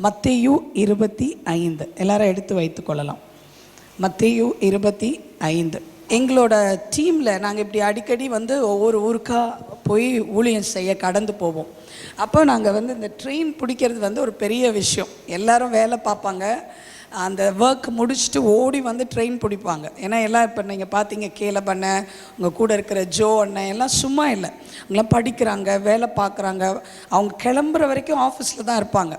மத்தேயு 25 எல்லாரும் எடுத்து வைத்துக்கொள்ளலாம். மத்தேயு 25. எங்களோட டீமில் நாங்கள் இப்படி அடிக்கடி வந்து ஒவ்வொரு ஊருக்காக போய் ஊழியம் செய்ய கடந்து போவோம். அப்போ நாங்கள் வந்து இந்த ட்ரெயின் பிடிக்கிறது வந்து ஒரு பெரிய விஷயம். எல்லாரும் வேலை பார்ப்பாங்க, அந்த ஒர்க் முடிச்சுட்டு ஓடி வந்து ட்ரெயின் பிடிப்பாங்க. ஏன்னா எல்லாம் இப்போ நீங்கள் பார்த்தீங்க, கேலப் அண்ணன், உங்கள் கூட இருக்கிற ஜோ அண்ணன் எல்லாம் சும்மா இல்லை, அவங்களாம் படிக்கிறாங்க, வேலை பார்க்குறாங்க, அவங்க கிளம்புற வரைக்கும் ஆஃபீஸில் தான் இருப்பாங்க.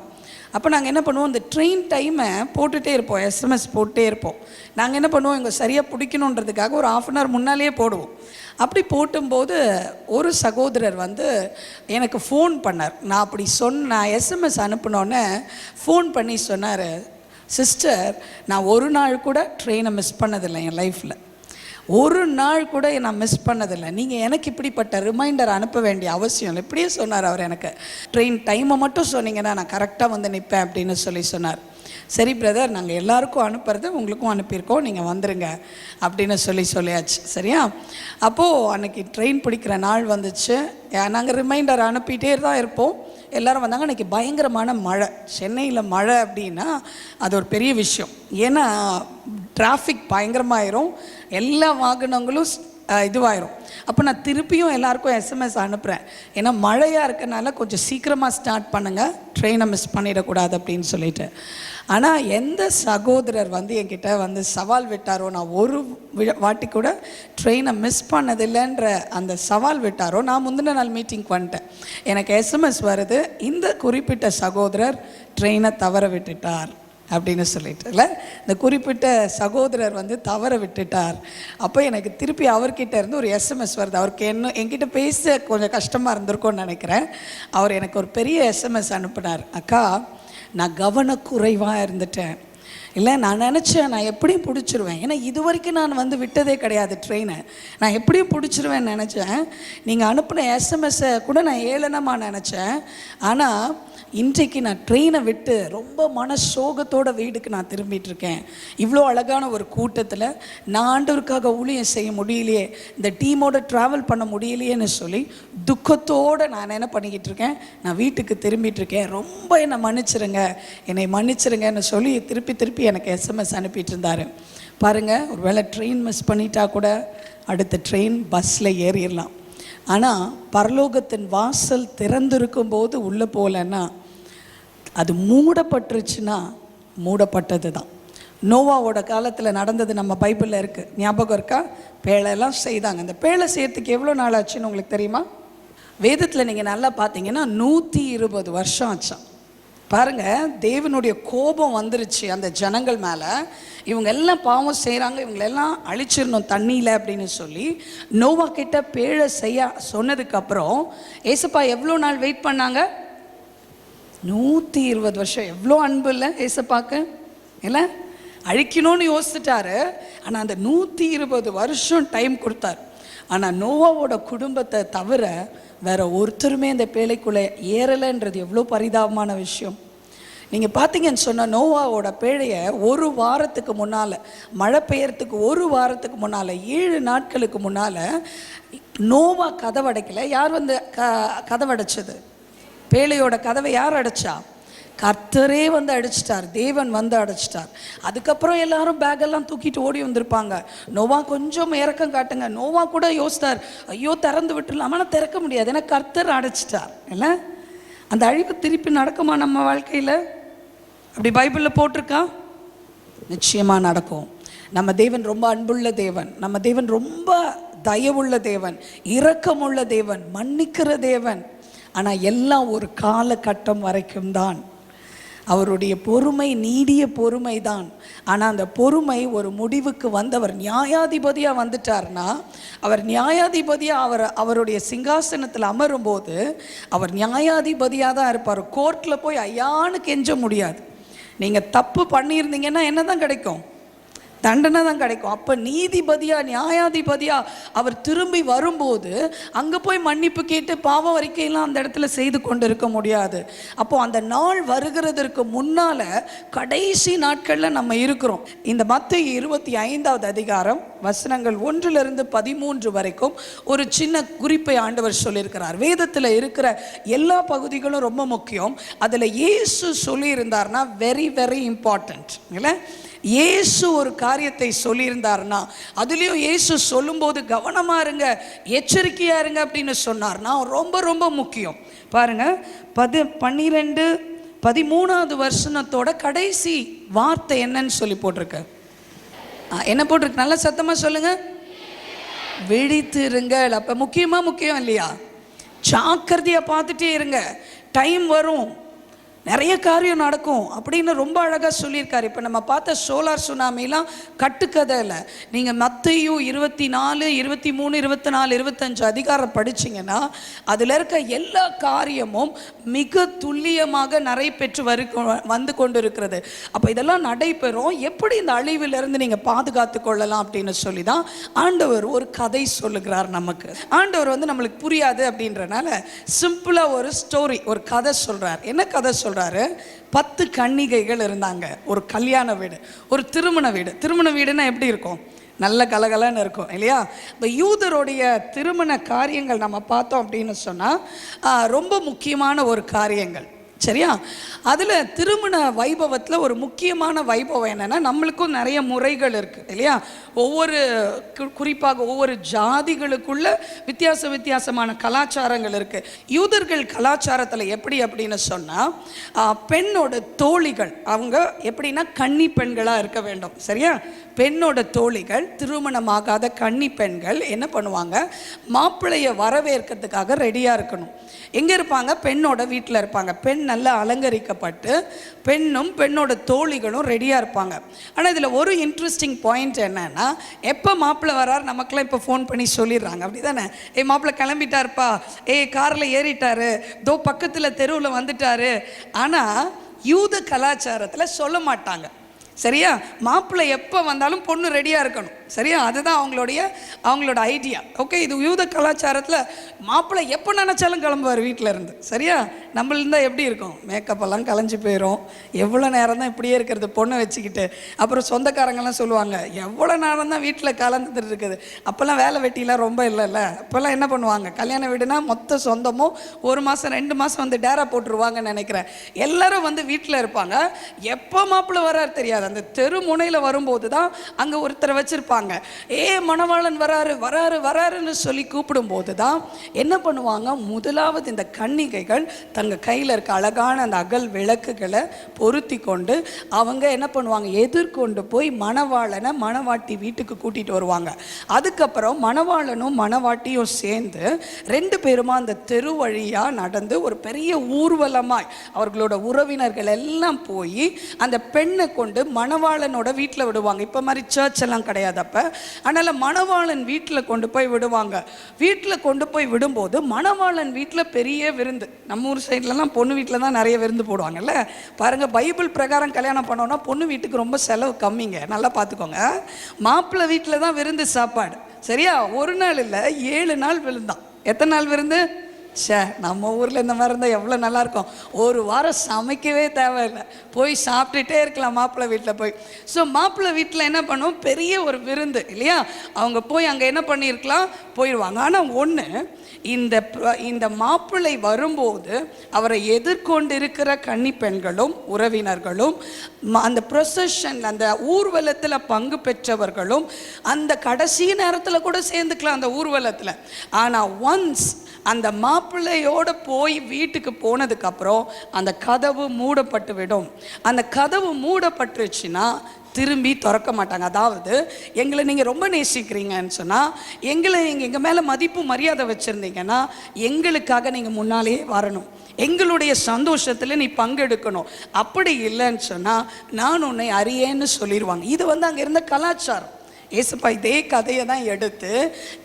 அப்போ நாங்கள் என்ன பண்ணுவோம், இந்த ட்ரெயின் டைமை போட்டுகிட்டே இருப்போம், எஸ்எம்எஸ் போட்டுகிட்டே இருப்போம். நாங்கள் என்ன பண்ணுவோம், இங்கே சரியாக பிடிக்கணுன்றதுக்காக ஒரு 1/2 hour முன்னாலேயே போடுவோம். அப்படி போட்டும்போது ஒரு சகோதரர் வந்து எனக்கு ஃபோன் பண்ணார். நான் அப்படி நான் எஸ்எம்எஸ் அனுப்பினோன்னே ஃபோன் பண்ணி சொன்னார், சிஸ்டர், நான் ஒரு நாள் கூட ட்ரெயினை மிஸ் பண்ணதில்லை, என் லைஃப்பில் ஒரு நாள் கூட நான் மிஸ் பண்ணதில்லை. நீங்கள் எனக்கு இப்படிப்பட்ட ரிமைண்டர் அனுப்ப வேண்டிய அவசியம் இல்லை. இப்படியே சொன்னார் அவர். எனக்கு ட்ரெயின் டைமை மட்டும் சொன்னீங்கன்னா நான் கரெக்டாக வந்து நிற்பேன் அப்படின்னு சொன்னார். சரி பிரதர், நாங்கள் எல்லாருக்கும் அனுப்புறது உங்களுக்கும் அனுப்பியிருக்கோம், நீங்கள் வந்துடுங்க அப்படின்னு சொல்லியாச்சு. சரியா? அப்போது அன்றைக்கி ட்ரெயின் பிடிக்கிற நாள் வந்துச்சு. நாங்கள் ரிமைண்டர் அனுப்பிகிட்டே தான் இருப்போம். எல்லோரும் வந்தாங்க. அன்றைக்கி பயங்கரமான மழை. சென்னையில் மழை அப்படின்னா அது ஒரு பெரிய விஷயம். ஏன்னா டிராஃபிக் பயங்கரமாயிரும், எல்லா வாகனங்களும் இதுவாயிரும். அப்போ நான் திருப்பியும் எல்லாருக்கும் எஸ்எம்எஸ் அனுப்புகிறேன். ஏன்னா மழையாக இருக்கனால கொஞ்சம் சீக்கிரமாக ஸ்டார்ட் பண்ணுங்கள், ட்ரெயினை மிஸ் பண்ணிடக்கூடாது அப்படின்னு சொல்லிட்டு. ஆனால் எந்த சகோதரர் வந்து என்கிட்ட வந்து சவால் விட்டாரோ, நான் ஒரு வாட்டி கூட ட்ரெயினை மிஸ் பண்ணதில்லைன்ற அந்த சவால் விட்டாரோ, நான் முந்தின நாள் மீட்டிங்க்கு வந்துட்டேன். எனக்கு எஸ்எம்எஸ் வருது, இந்த குறிப்பிட்ட சகோதரர் ட்ரெயினை தவற விட்டுட்டார் அப்படின்னு சொல்லிட்டு. இல்லை, இந்த குறிப்பிட்ட சகோதரர் வந்து தவற விட்டுட்டார். அப்போ எனக்கு திருப்பி அவர்கிட்ட இருந்து ஒரு எஸ்எம்எஸ் வருது. அவருக்கு என்கிட்ட பேச கொஞ்சம் கஷ்டமாக இருந்திருக்கும்னு நினைக்கிறேன். அவர் எனக்கு ஒரு பெரிய எஸ்எம்எஸ் அனுப்பினார். அக்கா, நான் கவனக்குறைவாக இருந்துட்டேன். இல்லை, நான் நினச்சேன் நான் எப்படியும் பிடிச்சிருவேன். ஏன்னா இது வரைக்கும் நான் வந்து விட்டதே கிடையாது ட்ரெயினை. நான் எப்படியும் பிடிச்சிருவேன்னு நினச்சேன். நீங்கள் அனுப்பின எஸ்எம்எஸ்ஸை கூட நான் ஏளனமாக நினச்சேன். ஆனால் இன்றைக்கு நான் ட்ரெயினை விட்டு ரொம்ப மன சோகத்தோட வீட்டுக்கு நான் திரும்பிகிட்ருக்கேன். இவ்வளோ அழகான ஒரு கூட்டத்தில் நான் ஆண்டவருக்காக ஊழியம் செய்ய முடியலையே, இந்த டீமோட ட்ராவல் பண்ண முடியலையேன்னு சொல்லி துக்கத்தோடு நான் என்ன பண்ணிக்கிட்டு இருக்கேன், நான் வீட்டுக்கு திரும்பிகிட்ருக்கேன். ரொம்ப என்னை மன்னிச்சிருங்கன்னு சொல்லி திருப்பி எனக்கு எஸ்எம்எஸ் அனுப்பிட்டு இருந்தார். பாருங்கள், ஒரு வேளை ட்ரெயின் மிஸ் பண்ணிட்டா கூட அடுத்த ட்ரெயின் பஸ்ஸில் ஏறிடலாம். ஆனால் பரலோகத்தின் வாசல் திறந்திருக்கும் போது உள்ளே போகலன்னா, அது மூடப்பட்டுருச்சுன்னா மூடப்பட்டது தான். நோவாவோட காலத்தில் நடந்தது நம்ம பைபிளில் இருக்குது, ஞாபகம் இருக்கா? பேழையெல்லாம் செய்தாங்க. அந்த பேழை செய்யறதுக்கு எவ்வளோ நாள் ஆச்சுன்னு உங்களுக்கு தெரியுமா? வேதத்தில் நீங்கள் நல்லா பார்த்தீங்கன்னா 120 வருஷம் ஆச்சான். பாருங்கள், தேவனுடைய கோபம் வந்துருச்சு அந்த ஜனங்கள் மேலே. இவங்க எல்லாம் பாவம் செய்கிறாங்க, இவங்களெல்லாம் அழிச்சிடணும் தண்ணியில் அப்படின்னு சொல்லி நோவா கிட்ட பேழை செய்ய சொன்னதுக்கப்புறம் ஏசப்பா எவ்வளோ நாள் வெயிட் பண்ணாங்க? 120 வருஷம். எவ்வளோ அன்பு இல்லை ஏசப்பாக்கு, இல்லை? அழிக்கணும்னு யோசிச்சுட்டாரு, ஆனால் அந்த 120 வருஷம் டைம் கொடுத்தார். ஆனால் நோவாவோட குடும்பத்தை தவிர வேற ஒருத்தருமே இந்த பேழைக்குள்ளே ஏறலைன்றது எவ்வளோ பரிதாபமான விஷயம். நீங்கள் பார்த்தீங்கன்னு சொன்னால் நோவாவோட பேழையை ஒரு வாரத்துக்கு முன்னால், மழை பெய்யறதுக்கு ஒரு வாரத்துக்கு முன்னால், 7 நாட்களுக்கு முன்னால் நோவா கதவடைக்கலை. யார் வந்து கதவடைச்சது? பேழையோட கதவை யார் அடைச்சா? கர்த்தரே வந்து அடிச்சிட்டார், தேவன் வந்து அடைச்சிட்டார். அதுக்கப்புறம் எல்லாரும் பேக்கெல்லாம் தூக்கிட்டு ஓடி வந்திருப்பாங்க. நோவா கொஞ்சம் இறக்கம் காட்டுங்க. நோவா கூட யோசித்தார், ஐயோ திறந்து விட்டுடலாம், ஆனால் திறக்க முடியாது, ஏன்னா கர்த்தர் அடைச்சிட்டார். இல்லை, அந்த அழிவு திருப்பி நடக்குமா நம்ம வாழ்க்கையில்? அப்படி பைபிளில் போட்டிருக்கா? நிச்சயமாக நடக்கும். நம்ம தேவன் ரொம்ப அன்புள்ள தேவன், நம்ம தேவன் ரொம்ப தயவுள்ள தேவன், இரக்கமுள்ள தேவன், மன்னிக்கிற தேவன். ஆனால் எல்லாம் ஒரு காலகட்டம் வரைக்கும் தான். அவருடைய பொறுமை நீடிய பொறுமை தான். ஆனால் அந்த பொறுமை ஒரு முடிவுக்கு வந்தவர் நியாயாதிபதியாக வந்துட்டார்னா, அவர் நியாயாதிபதியாக அவருடைய சிங்காசனத்தில் அமரும்போது அவர் நியாயாதிபதியாக தான் இருப்பார். கோர்ட்டில் போய் ஐயான்னு கெஞ்ச முடியாது. நீங்கள் தப்பு பண்ணியிருந்தீங்கன்னா என்ன தான் கிடைக்கும்? தண்டனை தான் கிடைக்கும். அப்போ நீதிபதியா நியாயாதிபதியா அவர் திரும்பி வரும்போது அங்கே போய் மன்னிப்பு கேட்டு பாவ அறிக்கையெல்லாம் அந்த இடத்துல செய்து கொண்டு இருக்க முடியாது. அப்போ அந்த நாள் வருகிறதற்கு முன்னால கடைசி நாட்களில் நம்ம இருக்கிறோம். இந்த மத்தேயு 25வது அதிகாரம் வசனங்கள் 1-13 வரைக்கும் ஒரு சின்ன குறிப்பை ஆண்டவர் சொல்லியிருக்கிறார். வேதத்தில் இருக்கிற எல்லா பகுதிகளும் ரொம்ப முக்கியம். அதில் இயேசு சொல்லியிருந்தார்னா வெரி வெரி இம்பார்ட்டன்ட் இல்லை? இயேசு ஒரு காரியத்தை சொல்லியிருந்தார்னா அதுலேயும் இயேசு சொல்லும்போது கவனமாக இருங்க, எச்சரிக்கையாக இருங்க அப்படின்னு சொன்னார்னா ரொம்ப ரொம்ப முக்கியம். பாருங்க, 13வது வசனத்தோட கடைசி வார்த்தை என்னன்னு சொல்லி போட்டிருக்கு. என்ன போட்டிருக்கு? நல்ல சத்தமாக சொல்லுங்க. விழித்திருங்கள். அப்போ முக்கியம் இல்லையா? ஜாக்கிரதையாக பார்த்துட்டே இருங்க. டைம் வரும், நிறைய காரியம் நடக்கும் அப்படின்னு ரொம்ப அழகாக சொல்லியிருக்காரு. இப்போ நம்ம பார்த்த சோலார் சுனாமிலாம் கட்டுக்கதை இல்லை. நீங்கள் மத்தேயு 24, 23, 24, 25 அதிகாரம் படிச்சிங்கன்னா அதில் இருக்க எல்லா காரியமும் மிக துல்லியமாக நடைபெற்று வந்து கொண்டு இருக்கிறது. அப்போ இதெல்லாம் நடைபெறும். எப்படி இந்த அழிவிலிருந்து நீங்கள் பாதுகாத்து கொள்ளலாம் அப்படின்னு சொல்லி தான் ஆண்டவர் ஒரு கதை சொல்லுகிறார் நமக்கு. ஆண்டவர் நம்மளுக்கு புரியாது அப்படின்றனால சிம்பிளாக ஒரு ஸ்டோரி, ஒரு கதை சொல்கிறார். என்ன கதை சொல்கிறார்? 10 கன்னிகைகள் இருந்தாங்க. ஒரு கல்யாண வீடு, ஒரு திருமண வீடு. திருமண வீடுன்னா எப்படி இருக்கும்? நல்ல கலகலன்னு இருக்கும் இல்லையா? இப்போ யூதருடைய திருமண காரியங்கள் நம்ம பார்த்தோம் அப்படின்னு சொன்னால் ரொம்ப முக்கியமான ஒரு காரியங்கள், சரியா? அதில் திருமண வைபவத்தில் ஒரு முக்கியமான வைபவம் என்னென்னா, நம்மளுக்கும் நிறைய முறைகள் இருக்குது இல்லையா? குறிப்பாக ஒவ்வொரு ஜாதிகளுக்குள்ள வித்தியாசமான கலாச்சாரங்கள் இருக்குது. யூதர்கள் கலாச்சாரத்தில் எப்படி அப்படின்னு சொன்னால், பெண்ணோட தோழிகள் அவங்க எப்படின்னா கன்னி பெண்களாக இருக்க வேண்டும், சரியா? பெண்ணோட தோழிகள், திருமணமாகாத கன்னி பெண்கள் என்ன பண்ணுவாங்க? மாப்பிள்ளையை வரவேற்கிறதுக்காக ரெடியாக இருக்கணும். எங்கே இருப்பாங்க? பெண்ணோட வீட்டில் இருப்பாங்க. பெண் நல்லா அலங்கரிக்கப்பட்டு பெண்ணும் பெண்ணோட தோழிகளும் ரெடியாக இருப்பாங்க. ஆனால் இதில் ஒரு இன்ட்ரெஸ்டிங் பாயிண்ட் என்னன்னா, எப்போ மாப்பிள்ளை வரார் நமக்கெல்லாம் இப்போ ஃபோன் பண்ணி சொல்லிடுறாங்க, அப்படி தானே? மாப்பிள்ளை கிளம்பிட்டாருப்பா, காரில் ஏறிட்டாரு, தோ பக்கத்தில் தெருவில் வந்துட்டாரு. ஆனால் யூத கலாச்சாரத்தில் சொல்ல மாட்டாங்க, சரியா? மாப்பிள்ளை எப்போ வந்தாலும் பொண்ணு ரெடியாக இருக்கணும், சரியா? அதுதான் அவங்களோட ஐடியா. ஓகே, இது யூத கலாச்சாரத்தில் மாப்பிள்ளை எப்போ நினச்சாலும் கிளம்புவார் வீட்டில் இருந்து, சரியா? நம்மளிருந்தால் எப்படி இருக்கும்? மேக்கப் எல்லாம் கலைஞ்சி போயிடும். எவ்வளோ நேரம் தான் இப்படியே இருக்கிறது பொண்ணை வச்சுக்கிட்டு? அப்புறம் சொந்தக்காரங்கெல்லாம் சொல்லுவாங்க, எவ்வளோ நேரம் தான் வீட்டில் கலந்துட்டு இருக்குது. அப்போல்லாம் வேலை வெட்டிலாம் ரொம்ப இல்லைல்ல. அப்போல்லாம் என்ன பண்ணுவாங்க? கல்யாண வீடுனா மொத்த சொந்தமும் 1 மாதம் 2 மாதம் டேரா போட்டுருவாங்கன்னு நினைக்கிறேன். எல்லாரும் வீட்டில் இருப்பாங்க. எப்போ மாப்பிள்ளை வரார் தெரியாது. அந்த தெரு முனையில் வரும்போது தான் அங்கே ஒருத்தரை வச்சிருப்பாங்க. மணவாளன் வராருன்னு சொல்லி கூப்பிடும்போது தான் என்ன பண்ணுவாங்க? முதலாவது இந்த கன்னிகைகள் தங்க கையில் இருக்க அழகான அந்த அகல் விளக்குகளை பொருத்தி கொண்டு அவங்க என்ன பண்ணுவாங்க? எதிர்கொண்டு போய் மணவாட்டி வீட்டுக்கு கூட்டிட்டு வருவாங்க. அதுக்கப்புறம் மணவாளனும் மணவாட்டியும் சேர்ந்து 2 பேருமா அந்த தெரு வழியாக நடந்து ஒரு பெரிய ஊர்வலமாய் அவர்களோட உறவினர்கள் எல்லாம் போய் அந்த பெண்ணை கொண்டு மணவாளனோட வீட்டில் விடுவாங்க. இப்போ மாதிரி சர்ச் எல்லாம் கிடையாது அப்போ. அதனால் மணவாளன் வீட்டில் கொண்டு போய் விடுவாங்க. வீட்டில் கொண்டு போய் விடும்போது மணவாளன் வீட்டில் பெரிய விருந்து. நம்ம ஊர் சைட்லலாம் பொண்ணு வீட்டில் தான் நிறைய விருந்து போடுவாங்கல்ல. பாருங்கள், பைபிள் பிரகாரம் கல்யாணம் பண்ணோன்னா பொண்ணு வீட்டுக்கு ரொம்ப செலவு கம்மிங்க, நல்லா பார்த்துக்கோங்க. மாப்பிள்ளை வீட்டில் தான் விருந்து சாப்பாடு, சரியா? 1 நாள் இல்லை, 7 நாள் விருந்தான். எத்தனை நாள் விருந்து? நம்ம ஊரில் இந்த மாதிரி இருந்தால் எவ்வளோ நல்லாயிருக்கும். 1 வாரம் சமைக்கவே தேவையில்லை, போய் சாப்பிட்டுட்டே இருக்கலாம் மாப்பிள்ளை வீட்டில் போய். ஸோ மாப்பிள்ளை வீட்டில் என்ன பண்ணுவோம்? பெரிய ஒரு விருந்து இல்லையா? அவங்க போய் அங்கே என்ன பண்ணியிருக்கலாம்? போயிடுவாங்க. ஆனால் ஒன்று, இந்த மாப்பிள்ளை வரும்போது அவரை எதிர்கொண்டு இருக்கிற கன்னி பெண்களும் உறவினர்களும் அந்த ப்ரொசஷன், அந்த ஊர்வலத்தில் பங்கு பெற்றவர்களும் அந்த கடைசி நேரத்தில் கூட சேர்ந்துக்கலாம் அந்த ஊர்வலத்தில். ஆனால் ஒன்ஸ் அந்த மாப்பிள்ளையோடு போய் வீட்டுக்கு போனதுக்கப்புறம் அந்த கதவு மூடப்பட்டு விடும். அந்த கதவு மூடப்பட்டுருச்சுன்னா திரும்பி திறக்க மாட்டாங்க. அதாவது எங்களை நீங்கள் ரொம்ப நேசிக்கிறீங்கன்னு சொன்னால், எங்கள் மேலே மதிப்பு மரியாதை வச்சுருந்தீங்கன்னா எங்களுக்காக நீங்கள் முன்னாலே வரணும், எங்களுடைய சந்தோஷத்தில் நீ பங்கெடுக்கணும். அப்படி இல்லைன்னு சொன்னால் நான் உன்னை அறியேன்னு சொல்லிடுவாங்க. இது அங்கே இருந்த கலாச்சாரம். ஏசப்பா இதே கதையை தான் எடுத்து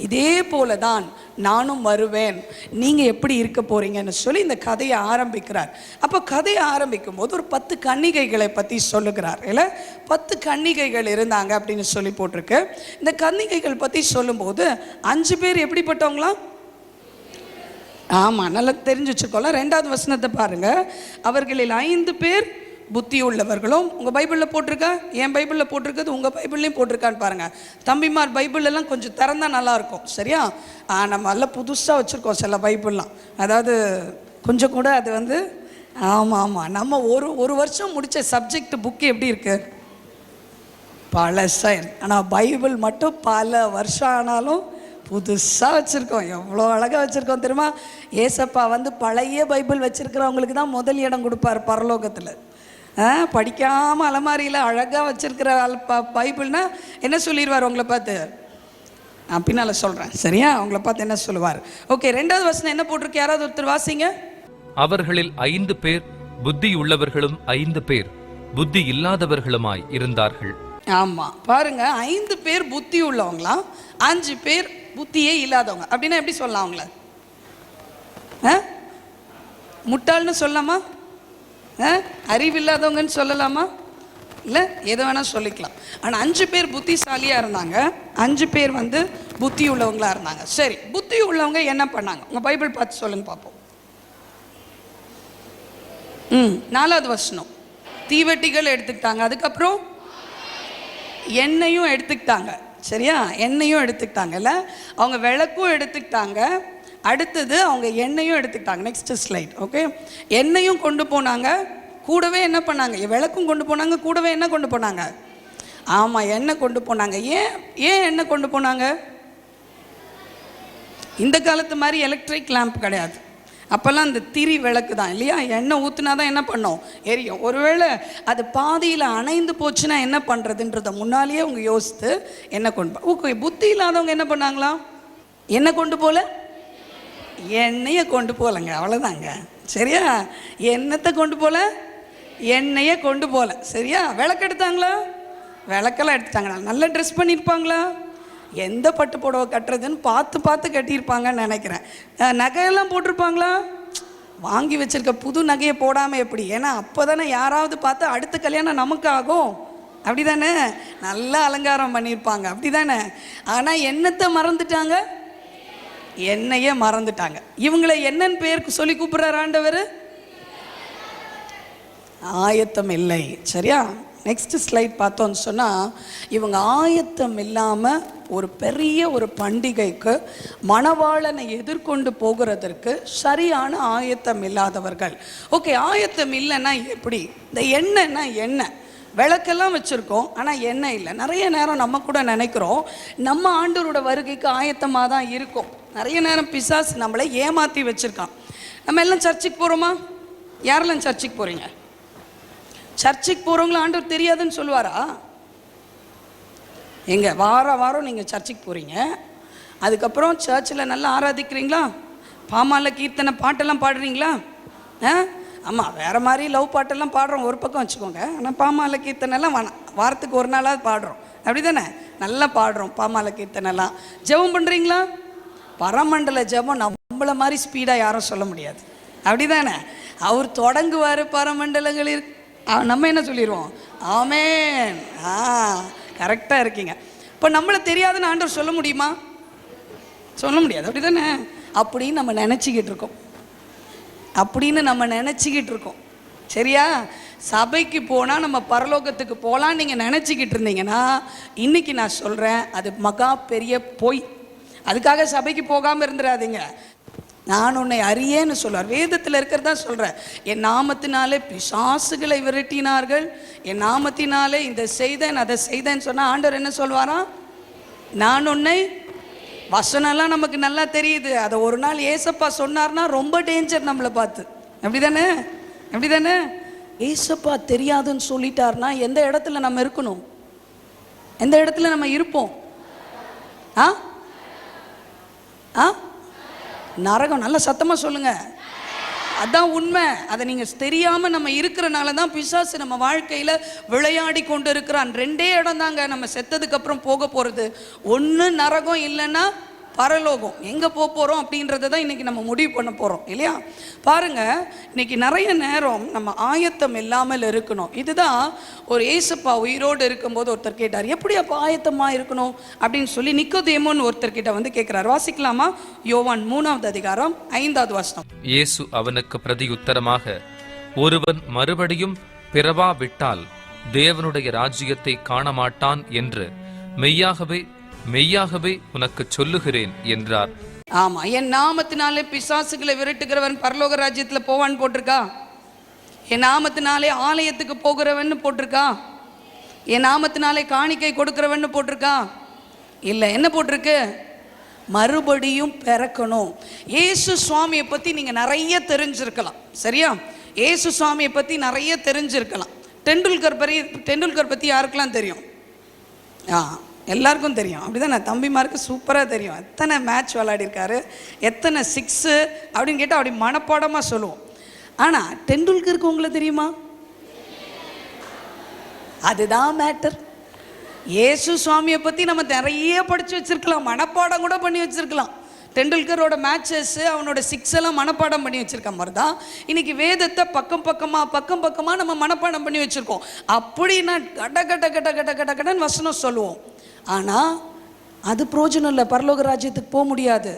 இதே போல தான் நானும் வருவேன், நீங்கள் எப்படி இருக்க போகிறீங்கன்னு சொல்லி இந்த கதையை ஆரம்பிக்கிறார். அப்போ கதையை ஆரம்பிக்கும் போது ஒரு 10 கன்னிகைகளை பற்றி சொல்லுகிறார். இல்லை 10 கன்னிகைகள் இருந்தாங்க அப்படின்னு சொல்லி போட்டிருக்கு. இந்த கன்னிகைகள் பற்றி சொல்லும்போது 5 பேர் எப்படிப்பட்டவங்களா? ஆமாம், நல்லா தெரிஞ்சு வச்சுக்கோல. 2வது வசனத்தை பாருங்கள். அவர்களில் 5 பேர் புத்தி உள்ளவர்களும். உங்கள் பைபிளில் போட்டிருக்கா? என் பைபிளில் போட்டிருக்குது, உங்கள் பைபிள்லையும் போட்டிருக்கான்னு பாருங்கள். தம்பிமார் பைபிளெல்லாம் கொஞ்சம் திறந்தால் நல்லாயிருக்கும், சரியா? நம்ம எல்லாம் புதுசாக வச்சுருக்கோம் சில பைபிள்லாம், அதாவது கொஞ்சம் கூட அது வந்து ஆமாம் நம்ம ஒரு வருஷம் முடித்த சப்ஜெக்ட் புக்கு எப்படி இருக்குது? பழசா. ஆனால் பைபிள் மட்டும் பல வருஷம் ஆனாலும் புதுசாக வச்சுருக்கோம். எவ்வளோ அழகாக வச்சுருக்கோம் தெரியுமா? ஏசப்பா வந்து பழைய பைபிள் வச்சுருக்கிறவங்களுக்கு தான் முதல் இடம் கொடுப்பார் பரலோகத்தில். படிக்காமல் அலமாரியில் அழகாக வச்சுருக்கிற பைபிள்னா என்ன சொல்லிடுவார் உங்களை பார்த்து? பின்னால் சொல்கிறேன், சரியா? உங்களை பார்த்து என்ன சொல்லுவார்? ஓகே, 2வது வசனம் என்ன போட்டிருக்கு? யாராவது ஒருத்தர் வாசிங்க. அவர்களில் 5 பேர் புத்தி உள்ளவர்களும் 5 பேர் புத்தி இல்லாதவர்களுமாய் இருந்தார்கள். ஆமாம், பாருங்க, 5 பேர் புத்தி உள்ளவங்களாம், 5 பேர் புத்தியே இல்லாதவங்க. அப்படின்னா எப்படி சொல்லலாம் அவங்கள? முட்டாள்னு சொல்லலாமா? அறிவில்லாதவங்கன்னு சொல்லலாமா? இல்லை, எதை வேணால் சொல்லிக்கலாம். ஆனால் 5 பேர் புத்திசாலியாக இருந்தாங்க, 5 பேர் வந்து புத்தி உள்ளவங்களாக இருந்தாங்க. சரி, புத்தி உள்ளவங்க என்ன பண்ணாங்க? உங்கள் பைபிள் பார்த்து சொல்லுங்க பார்ப்போம். 4வது வசனம். தீவெட்டிகள் எடுத்துக்கிட்டாங்க, அதுக்கப்புறம் எண்ணெயும் எடுத்துக்கிட்டாங்க, சரியா? எண்ணெயும் எடுத்துக்கிட்டாங்கல்ல, அவங்க விளக்கும் எடுத்துக்கிட்டாங்க, அடுத்தது அவங்க எண்ணெயும் எடுத்துக்கிட்டாங்க. Next slide. ஓகே, எண்ணெயும் கொண்டு போனாங்க, கூடவே என்ன பண்ணாங்க? விளக்கும் கொண்டு போனாங்க, கூடவே என்ன கொண்டு போனாங்க? ஆமாம், எண்ணெய் கொண்டு போனாங்க. ஏன் எண்ணெய் கொண்டு போனாங்க? இந்த காலத்து மாதிரி எலக்ட்ரிக் லேம்ப் கிடையாது. அப்போல்லாம் அந்த திரி விளக்கு தான், இல்லையா? எண்ணெய் ஊற்றுனா தான் என்ன பண்ணோம்? எரியும். ஒருவேளை அது பாதியில் அணைந்து போச்சுன்னா என்ன பண்ணுறதுன்றதை முன்னாலேயே அவங்க யோசித்து எண்ணெய் கொண்டு ஓகே. புத்தி இல்லாதவங்க என்ன பண்ணாங்களா? எண்ணெய் கொண்டு போகல, எண்ணெயை கொண்டு போகலங்க, அவ்வளோதாங்க, சரியா? எண்ணத்தை கொண்டு போகல, எண்ணெயை கொண்டு போகல, சரியா? விளக்கு எடுத்தாங்களா? விளக்கெல்லாம் எடுத்துட்டாங்க. நல்லா ட்ரெஸ் பண்ணியிருப்பாங்களா? எந்த பட்டு புடவை கட்டுறதுன்னு பார்த்து கட்டியிருப்பாங்கன்னு நினைக்கிறேன். நகையெல்லாம் போட்டிருப்பாங்களா? வாங்கி வச்சுருக்க புது நகையை போடாமல் எப்படி? ஏன்னா அப்போ தானே யாராவது பார்த்து அடுத்த கல்யாணம் நமக்கு ஆகும், அப்படி தானே? நல்லா அலங்காரம் பண்ணியிருப்பாங்க, அப்படி தானே? ஆனால் எண்ணத்தை மறந்துட்டாங்க, எண்ணெயே மறந்துட்டாங்க. இவங்களை என்னன்னு பேருக்கு சொல்லி கூப்பிடுறார் ஆண்டவர்? ஆயத்தம் இல்லை, சரியா? நெக்ஸ்ட் ஸ்லைட் பார்த்தோன்னு சொன்னால், இவங்க ஆயத்தம் இல்லாமல் ஒரு பெரிய ஒரு பண்டிகைக்கு மணவாளனை எதிர்கொண்டு போகிறதற்கு சரியான ஆயத்தம் இல்லாதவர்கள். ஓகே, ஆயத்தம் இல்லைன்னா எப்படி? இந்த எண்ணெய்னா எண்ணெய், விளக்கெல்லாம் வச்சுருக்கோம், ஆனால் எண்ணெய் இல்லை. நிறைய நேரம் நம்ம கூட நினைக்கிறோம் நம்ம ஆண்டவரோட வருகைக்கு ஆயத்தமாக தான் இருக்கும். நிறைய நேரம் பிசாசு நம்மளை ஏமாற்றி வச்சுருக்கான். நம்ம எல்லாம் சர்ச்சுக்கு போகிறோமா? யாரெல்லாம் சர்ச்சுக்கு போகிறீங்க? சர்ச்சுக்கு போகிறவங்களும் ஆண்டவர் தெரியாதுன்னு சொல்லுவாரா? எங்கே வாரம் நீங்கள் சர்ச்சுக்கு போகிறீங்க, அதுக்கப்புறம் சர்ச்சில் நல்லா ஆராதிக்கிறீங்களா? பாமால கீர்த்தனை பாட்டெல்லாம் பாடுறீங்களா? ஆமாம், வேறு மாதிரி லவ் பாட்டெல்லாம் பாடுறோம் ஒரு பக்கம் வச்சுக்கோங்க. ஆனால் பாமால கீர்த்தனைலாம் வாரத்துக்கு ஒரு நாளாவது பாடுறோம், அப்படி தானே? நல்லா பாடுறோம் பாமால கீர்த்தனைலாம். ஜெபம் பண்ணுறீங்களா? பரமண்டல ஜெபம் நம்மளை மாதிரி ஸ்பீடாக யாரும் சொல்ல முடியாது, அப்படி தானே? அவர் தொடங்குவார் பரமண்டலங்களில், நம்ம என்ன சொல்லிடுவோம்? ஆமேன். கரெக்டாக இருக்கீங்க. இப்போ நம்மளை தெரியாதுன்னு ஆண்டவர் சொல்ல முடியுமா? சொல்ல முடியாது, அப்படி தானே? அப்படின்னு நம்ம நினச்சிக்கிட்டு இருக்கோம், சரியா? சபைக்கு போனால் நம்ம பரலோகத்துக்கு போகலான்னு நீங்கள் நினச்சிக்கிட்டு இருந்தீங்கன்னா இன்றைக்கி நான் சொல்கிறேன், அது மகா பெரிய பொய். அதுக்காக சபைக்கு போகாமல் இருந்துடாதீங்க. நான் உன்னை அறியேன்னு சொல்வார். வேதத்தில் இருக்கிறதா சொல்கிறேன். என் நாமத்தினாலே பிசாசுகளை விரட்டினார்கள், என் நாமத்தினாலே இந்த செய்தேன் அதை செய்தேன்னு சொன்னால் ஆண்டவர் என்ன சொல்வாராம்? நான் உன்னை. வசனம்லாம் நமக்கு நல்லா தெரியுது. அதை ஒரு நாள் ஏசப்பா சொன்னார்னா ரொம்ப டேஞ்சர் நம்மளை பார்த்து, அப்படி தானே? ஏசப்பா தெரியாதுன்னு சொல்லிட்டார்னா எந்த இடத்துல நம்ம இருக்கணும்? எந்த இடத்துல நம்ம இருப்போம்? நரகம். நல்ல சத்தமாக சொல்லுங்க. அதான் உண்மை. அதை நீங்கள் தெரியாமல் நம்ம இருக்கிறனால தான் பிசாசு நம்ம வாழ்க்கையில் விளையாடி கொண்டு இருக்கிறான். 2 இடம் தாங்க நம்ம செத்ததுக்கப்புறம் போக போகிறது. ஒன்று நரகம், இல்லைன்னா பரலோகம். எங்கே போகிறோம் அப்படின்றத தான் இன்றைக்கி நம்ம முடிவு பண்ண போகிறோம் இல்லையா? பாருங்கள், இன்றைக்கி நிறைய நேரம் நம்ம ஆயத்தம் இல்லாமல் இருக்கணும். இதுதான் ஒரு ஏசப்பா உயிரோடு இருக்கும்போது ஒருத்தர் கேட்டார், எப்படி அப்போ ஆயத்தமாக இருக்கணும் அப்படின்னு சொல்லி நிக்கோதேமோன்னு ஒருத்தர்கிட்ட வந்து கேட்குறார். வாசிக்கலாமா? யோவான் 3ஆம் அதிகாரம் 5ஆவது வசனம். இயேசு அவனுக்கு பிரதியுத்தரமாக, ஒருவன் மறுபடியும் பிறவாவிட்டால் தேவனுடைய ராஜ்யத்தை காணமாட்டான் என்று மெய்யாகவே மெய்யாகவே உனக்கு சொல்லுகிறேன் என்றார். ஆமா, என் நாமத்தினாலே பிசாசுகளை விரட்டுகிறவன் பரலோக ராஜ்யத்தில் போவான்னு போட்டிருக்கா? என் நாமத்தினாலே ஆலயத்துக்கு போகிறவன் போட்டிருக்கா? என் நாமத்தினாலே காணிக்கை கொடுக்கிறவன் போட்டிருக்கா? இல்லை. என்ன போட்டிருக்கு? மறுபடியும் பிறக்கணும். இயேசு சுவாமியை பற்றி நீங்கள் நிறைய தெரிஞ்சிருக்கலாம், சரியா? இயேசு சுவாமியை பற்றி நிறைய தெரிஞ்சிருக்கலாம். டெண்டுல்கர் பற்றி யாருக்கெல்லாம் தெரியும்? எல்லாருக்கும் தெரியும், அப்படிதான். நான் தம்பிமாருக்கு சூப்பராக தெரியும். எத்தனை மேட்ச் விளையாடிருக்காரு, எத்தனை 6 அப்படின்னு கேட்டால் அப்படி மனப்பாடமாக சொல்லுவோம். ஆனால் டெண்டுல்கருக்கு உங்களை தெரியுமா? அதுதான் மேட்டர். இயேசு சுவாமியை பற்றி நம்ம நிறைய படித்து வச்சுருக்கலாம், மனப்பாடம் கூட பண்ணி வச்சுருக்கலாம். டெண்டுல்கரோட மேட்சஸ், அவனோட 6 எல்லாம் மனப்பாடம் பண்ணி வச்சுருக்க மாதிரி தான் இன்றைக்கி வேதத்தை பக்கம் பக்கமாக நம்ம மனப்பாடம் பண்ணி வச்சுருக்கோம். அப்படின்னா கடன்னு வசனம் சொல்லுவோம். ஆனால் அது பிரயோஜனம் இல்லை, பரலோக ராஜ்யத்துக்கு போக முடியாது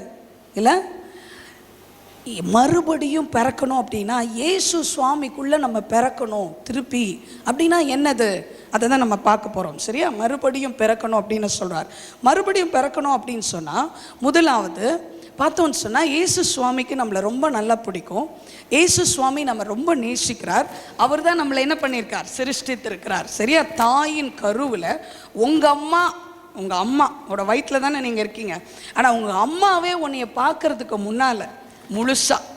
இல்லை. மறுபடியும் பிறக்கணும் அப்படின்னா இயேசு சுவாமிக்குள்ளே நம்ம பிறக்கணும் திருப்பி. அப்படின்னா என்னது? அதை தான் நம்ம பார்க்க போகிறோம், சரியா? மறுபடியும் பிறக்கணும் அப்படின்னு சொல்கிறார். மறுபடியும் பிறக்கணும் அப்படின்னு சொன்னால் முதலாவது பார்த்தோன்னு சொன்னால் இயேசு சுவாமிக்கு நம்மளை ரொம்ப நல்லா பிடிக்கும். இயேசு சுவாமி நம்ம ரொம்ப நேசிக்கிறார். அவர் தான் நம்மளை என்ன பண்ணியிருக்கார்? சிருஷ்டித்திருக்கிறார், சரியா? தாயின் கருவில் உங்கள் அம்மாவோட வயிற்றில் தானே நீங்கள் இருக்கீங்க. ஆனால் உங்கள் அம்மாவே உன்னைய பார்க்கறதுக்கு முன்னால் முழுசாக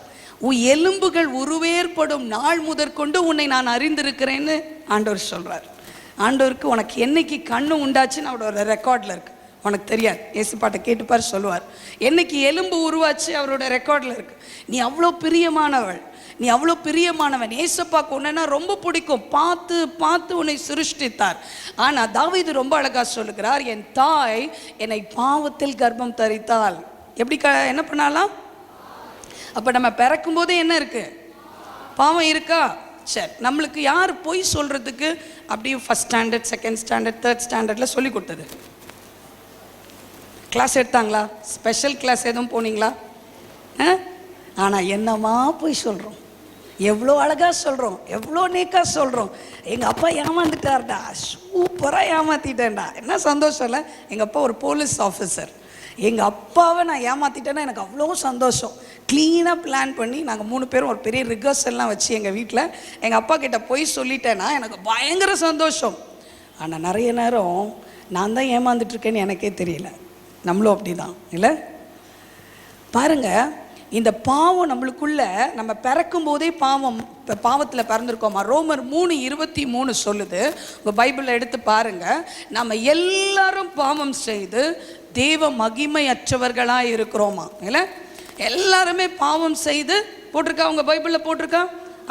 உன் எலும்புகள் உருவேற்படும் நாள் முதற்கொண்டு உன்னை நான் அறிந்திருக்கிறேன்னு ஆண்டவர் சொல்கிறார். ஆண்டவருக்கு உனக்கு என்னைக்கு கண்ணு உண்டாச்சுன்னு அவரோட ரெக்கார்டில் இருக்குது, உனக்கு தெரியாது. ஏசு பாட்டை கேட்டுப்பார், சொல்லுவார். என்னைக்கு எலும்பு உருவாச்சு அவரோட ரெக்கார்டில் இருக்குது. நீ அவ்வளோ பிரியமானவள், நீ அவ்வளோ பிரியமானவன். ஏசப்பாக்கு உன்னைனா ரொம்ப பிடிக்கும், பார்த்து உன்னை சிருஷ்டித்தார். ஆனால் தாவீது ரொம்ப அழகாக சொல்லுகிறார், என் தாய் என்னை பாவத்தில் கர்ப்பம் தரித்தாள். எப்படி என்ன பண்ணாலாம்? அப்போ நம்ம பிறக்கும் போதே என்ன இருக்குது? பாவம் இருக்கா? சரி, நம்மளுக்கு யார் பொய் சொல்கிறதுக்கு அப்படியே 1st standard 2nd standard 3rd ஸ்டாண்டர்டில் சொல்லி கொடுத்தது? கிளாஸ் எடுத்தாங்களா? ஸ்பெஷல் கிளாஸ் எதுவும் போனீங்களா? ஆனால் என்னமா போய் சொல்கிறோம், எவ்வளோ அழகாக சொல்கிறோம், எவ்வளோ நேக்காக சொல்கிறோம். எங்கள் அப்பா ஏமாந்துட்டார்டா, சூப்பராக ஏமாற்றிட்டேன்டா. என்ன சந்தோஷம் இல்லை? எங்கள் அப்பா ஒரு போலீஸ் ஆஃபீஸர். எங்கள் அப்பாவை நான் ஏமாற்றிட்டேன்னா எனக்கு அவ்வளோ சந்தோஷம். க்ளீனாக பிளான் பண்ணி நாங்கள் 3 பேரும் ஒரு பெரிய ரிகர்சல்லாம் வச்சு எங்கள் வீட்டில் எங்கள் அப்பா கிட்ட போய் சொல்லிட்டேன்னா எனக்கு பயங்கர சந்தோஷம். ஆனால் நிறைய நேரம் நான் தான் ஏமாந்துட்டுருக்கேன்னு எனக்கே தெரியல. நம்மளும் அப்படி தான் இல்லை? பாருங்கள், இந்த பாவம் நம்மளுக்குள்ள நம்ம பிறக்கும் போதே பாவத்தில் பிறந்திருக்கோமா? ரோமர் 3:23 சொல்லுது. உங்கள் பைபிளில் எடுத்து பாருங்கள். நம்ம எல்லாரும் பாவம் செய்து தேவ மகிமையற்றவர்களாக இருக்கிறோமா இல்லை? எல்லாருமே பாவம் செய்து போட்டிருக்கா, உங்கள் பைபிளில் போட்டிருக்கா.